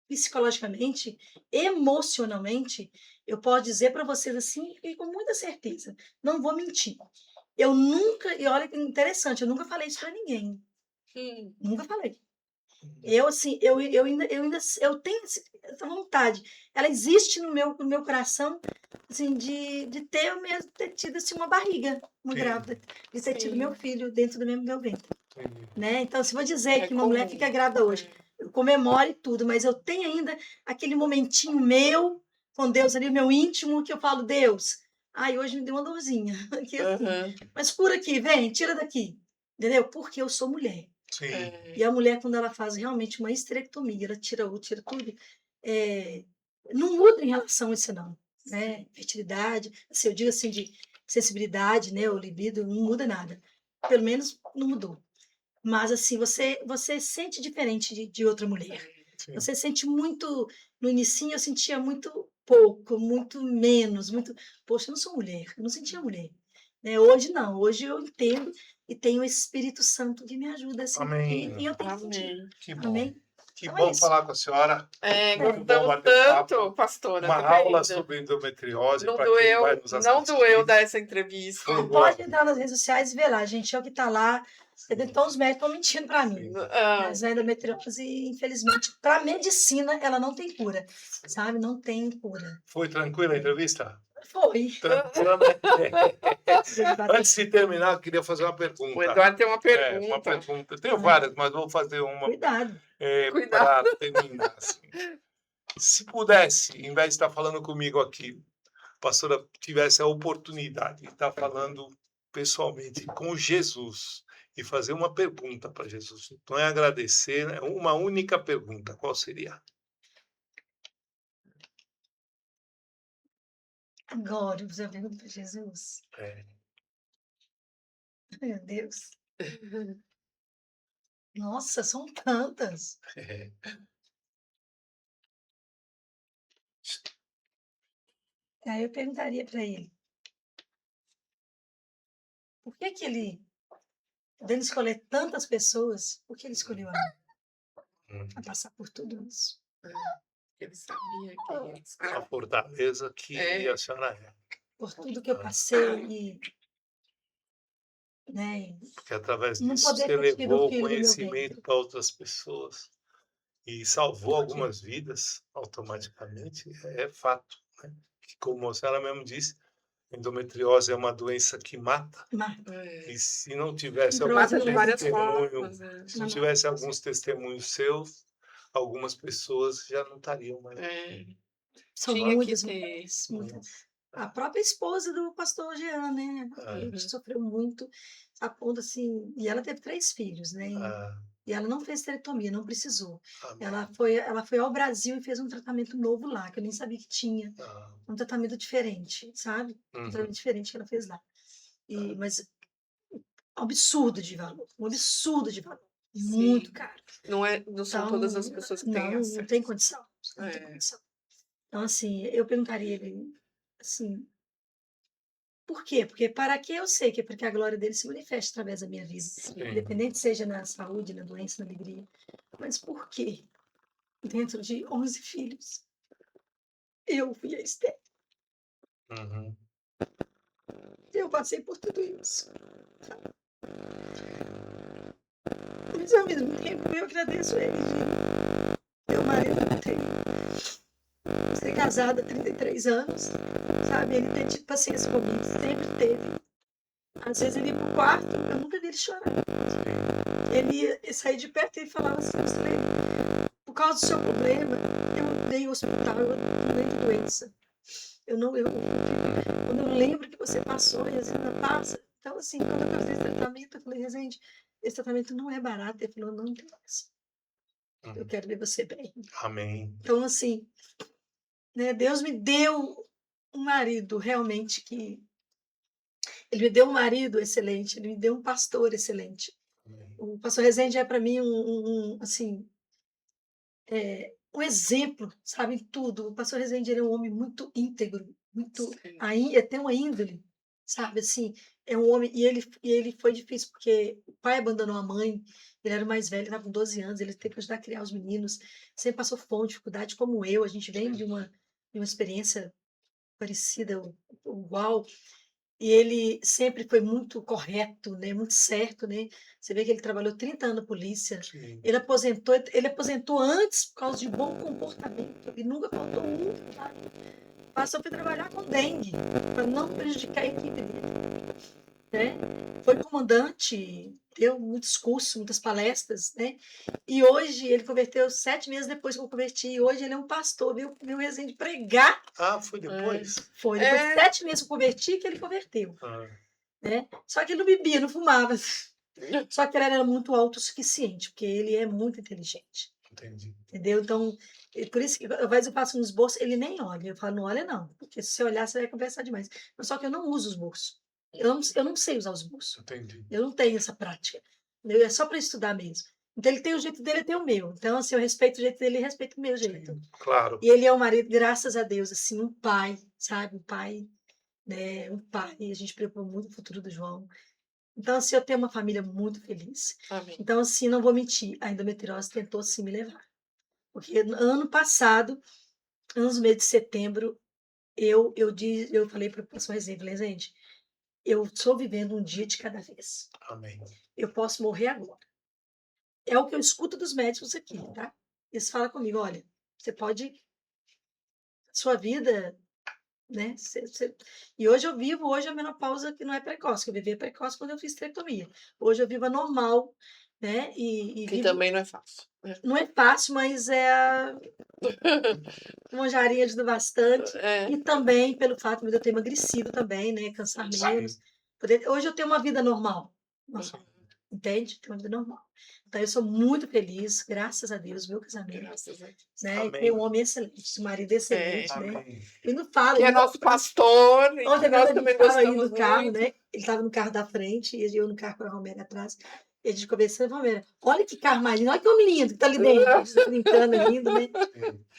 psicologicamente, emocionalmente, eu posso dizer para vocês assim, e com muita certeza, não vou mentir. Eu nunca, e olha que interessante, eu nunca falei isso para ninguém. Nunca falei. Eu, assim, eu tenho essa vontade. Ela existe no meu coração, assim, de ter mesmo, ter tido assim, uma barriga, uma Sim. grávida, de ter tido meu Sim. filho dentro do meu ventre. Sim. Né? Então, se vou dizer É que uma mulher comum. fica grávida hoje, eu comemoro e tudo, mas eu tenho ainda aquele momentinho meu com Deus ali, o meu íntimo, que eu falo, Deus, ai, hoje me deu uma dorzinha, aqui assim, Aham. mas cura aqui, vem, tira daqui, entendeu? Porque eu sou mulher. Sim. E a mulher, quando ela faz realmente uma esterectomia, ela tira tudo, não muda em relação a isso, não. Né? Fertilidade, assim, eu digo assim, de sensibilidade, né? O libido, não muda nada. Pelo menos não mudou. Mas, assim, você sente diferente de outra mulher. Sim. Você sente muito. No início eu sentia muito pouco, muito menos, muito. Poxa, eu não sou mulher, eu não sentia mulher. Né? Hoje não, hoje eu entendo e tenho o Espírito Santo que me ajuda assim. Amém. E eu tenho que sentir. Amém. Que bom. Amém? Que Então é bom isso. falar com a senhora. Muito bom Gostamos bater um papo. tanto, pastora. Uma Tô aula querida. sobre endometriose Não para quem vai doeu, nos não assistir. doeu dar essa entrevista. Foi boa. Pode entrar nas redes sociais e ver lá, gente. É o que está lá. Então, os médicos estão mentindo para mim. Mas a endometriose, infelizmente, para a medicina, ela não tem cura. Sabe? Não tem cura. Foi tranquila a entrevista? Foi. Tranquila, né? Antes de terminar, eu queria fazer uma pergunta. O Eduardo tem uma Uma pergunta. pergunta. Eu tenho várias, mas vou fazer uma Cuidado. Cuidado. para terminar. Assim. Se pudesse, em vez de estar falando comigo aqui, a pastora tivesse a oportunidade de estar falando pessoalmente com Jesus e fazer uma pergunta para Jesus. Não é agradecer, é uma única pergunta. Qual seria? Agora, você pergunta para Jesus. Meu Deus. Nossa, são tantas. Aí eu perguntaria para ele. Por que ele, podendo escolher tantas pessoas, por que ele escolheu a mim? a passar por tudo isso. Ele sabia que... A fortaleza que É. a senhora é. Por tudo que eu passei, né? Porque através Não disso poder você ter tido o levou o filho do meu conhecimento ventre. para outras pessoas e salvou Pode. algumas vidas automaticamente, é fato, né? Que, como a senhora mesmo disse, endometriose é uma doença que mata. Mas, E se não tivesse Fibrose algum Mata de várias testemunho, formas. se não tivesse alguns testemunhos seus, algumas pessoas já não estariam mais. são Tinha que muitas ter. mulheres, muitas. A própria esposa do pastor Jean, né? A gente sofreu muito, a ponto assim, e ela teve 3 filhos, né? E ela não fez esterectomia, não precisou. Amém. Ela foi ao Brasil e fez um tratamento novo lá, que eu nem sabia que tinha. Um tratamento diferente, sabe? Um tratamento diferente que ela fez lá. Mas um absurdo de valor, um absurdo de valor. Muito Sim. caro. Não são todas as pessoas que têm Não acesso. tem condição. Não tem condição. Então, assim, eu perguntaria ele, assim, por quê? Porque para que eu sei que é porque a glória dele se manifesta através da minha vida. Independente seja na saúde, na doença, na alegria. Mas por quê? Dentro de 11 filhos, eu fui a Esther. Eu passei por tudo isso. Mas ao mesmo tempo eu agradeço a ele de meu marido ter ser casada há 33 anos, sabe? Ele tem tido paciência comigo, sempre teve. Às vezes ele ia pro quarto, eu nunca vi ele chorar. Ele ia sair de perto e ele falava assim, por causa do seu problema, eu dei ao hospital, eu mudei de doença. Quando eu lembro que você passou, a Resenda passa. Então, assim, quando eu fiz esse tratamento, eu falei, Resende, esse tratamento não é barato. Ele falou, não interessa. Eu quero ver você bem. Amém. Então, assim, né, Deus me deu um marido realmente que... Ele me deu um marido excelente, ele me deu um pastor excelente. O pastor Resende é para mim assim, um exemplo, sabe, em tudo. O pastor Resende ele é um homem muito íntegro, tem uma índole, sabe, assim, é um homem, e ele foi difícil, porque o pai abandonou a mãe, ele era o mais velho, estava com 12 anos, ele teve que ajudar a criar os meninos, sempre passou fome, dificuldade, como eu, a gente vem de uma experiência parecida, igual, e ele sempre foi muito correto, né? Muito certo, né? Você vê que ele trabalhou 30 anos na polícia. Ele aposentou antes por causa de bom comportamento. Ele nunca faltou um trabalho. Passou para trabalhar com dengue, para não prejudicar a equipe dele. Né? Foi comandante, deu muitos cursos, muitas palestras, né? E hoje ele converteu 7 meses depois que eu converti. E hoje ele é um pastor, viu Resende pregar. Foi depois? Foi, depois de 7 meses que eu converti, que ele converteu. Né? Só que ele não bebia, não fumava. Só que ele era muito autossuficiente, porque ele é muito inteligente. Entendi. Entendeu? Então, por isso que às vezes eu faço uns bolsos, ele nem olha. Eu falo, não olha não, porque se você olhar, você vai conversar demais. Só que eu não uso os bolsos. Eu não sei usar os bolsos. Entendi. Eu não tenho essa prática. É só para estudar mesmo. Então, ele tem o jeito dele, eu tenho o meu. Então, assim, eu respeito o jeito dele e respeito o meu jeito. Sim, claro. E ele é um marido, graças a Deus, assim, um pai, sabe? Um pai, né? Um pai. E a gente preocupa muito o futuro do João. Então, assim, eu tenho uma família muito feliz. Amém. Então, assim, não vou mentir, a endometriose tentou, sim, me levar. Porque ano passado, nos meses de setembro, eu falei para o professor Rezende, falei, gente, eu estou vivendo um dia de cada vez. Amém. Eu posso morrer agora. É o que eu escuto dos médicos aqui, tá? Eles falam comigo, olha, você pode... Sua vida, né? E hoje eu vivo a menopausa que não é precoce, que eu vivia precoce quando eu fiz esterectomia. Hoje eu vivo a normal, né? Que também não é fácil. Não é fácil, mas é uma jarinha ajuda bastante. E também pelo fato de eu ter emagrecido também, né? Cansar menos. Hoje eu tenho uma vida normal. Entende? Tenho uma vida normal. Então eu sou muito feliz, graças a Deus, meu casamento. Graças a Deus. Né? E tem um homem excelente, um marido excelente, né? E não fala. Que é nosso pastor. Ontem nós a gente também estava indo gostamos no carro, muito. né? Ele estava no carro da frente e eu no carro com a Romera atrás. E a gente conversando, Romera, olha que carro mais lindo, olha que homem lindo que tá ali dentro. A gente brincando, lindo, né?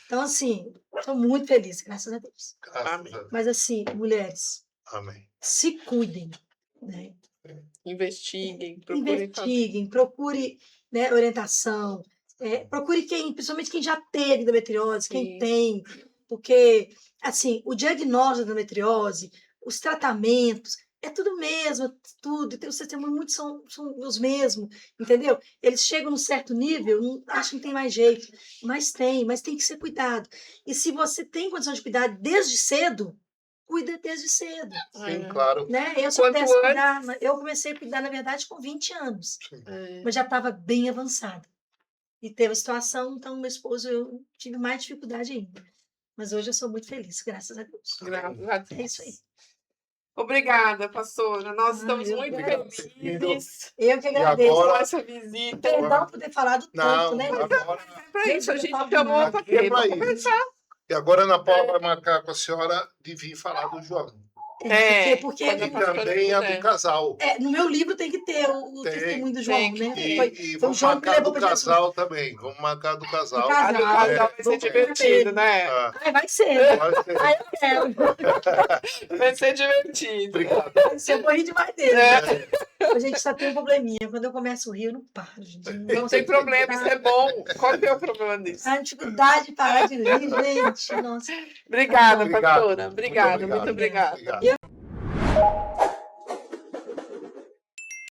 Então, assim, estou muito feliz, graças a Deus. Amém. Mas, assim, mulheres, Amém. se cuidem, né? Investiguem, Procure, né, orientação. procure principalmente quem já teve endometriose, quem Sim. tem, porque, assim, o diagnóstico da endometriose, os tratamentos, é tudo mesmo, tudo, os sistemas muito são os mesmos, entendeu? Eles chegam num certo nível, acham que não tem mais jeito, mas tem que ser cuidado. E se você tem condição de cuidar desde cedo, cuida desde cedo, Sim, claro. né? Eu só Quanto peço antes. cuidar, eu comecei a cuidar, na verdade, com 20 anos, mas já estava bem avançada. E teve a situação, então meu esposo, eu tive mais dificuldade ainda. Mas hoje eu sou muito feliz, graças a Deus. Graças a Deus. É isso aí. Obrigada, pastora. Nós estamos eu muito que felizes Eu que E agradeço. com agora... essa visita. Perdão por ter falado tanto, Não, né? agora... Para isso, a Eu gente falo chamou demais. para Aqui é quê? pra Para isso. conversar. E agora a Ana Paula vai marcar com a senhora de vir falar do João. Porque quando a E pastora também a do puder. casal. no meu livro tem que ter o Tem, testemunho do tem João, que né? ter. E Foi o vamos João que marcar levou do para Jesus. casal também. Vamos marcar do casal. Do casal. A do casal vai ser Vamos divertido, né? Ah, Ai, vai ser. pode ser. Ai, eu quero. Vai ser divertido. Obrigado. Você morri demais dele. É. A gente só tem um probleminha. Quando eu começo a rir, eu não paro, gente. Não tem problema, isso é bom. Qual que é o problema disso? A dificuldade de parar de rir, gente. Nossa. Obrigada, Obrigado. pastora. Obrigada, muito Muito obrigada. obrigado.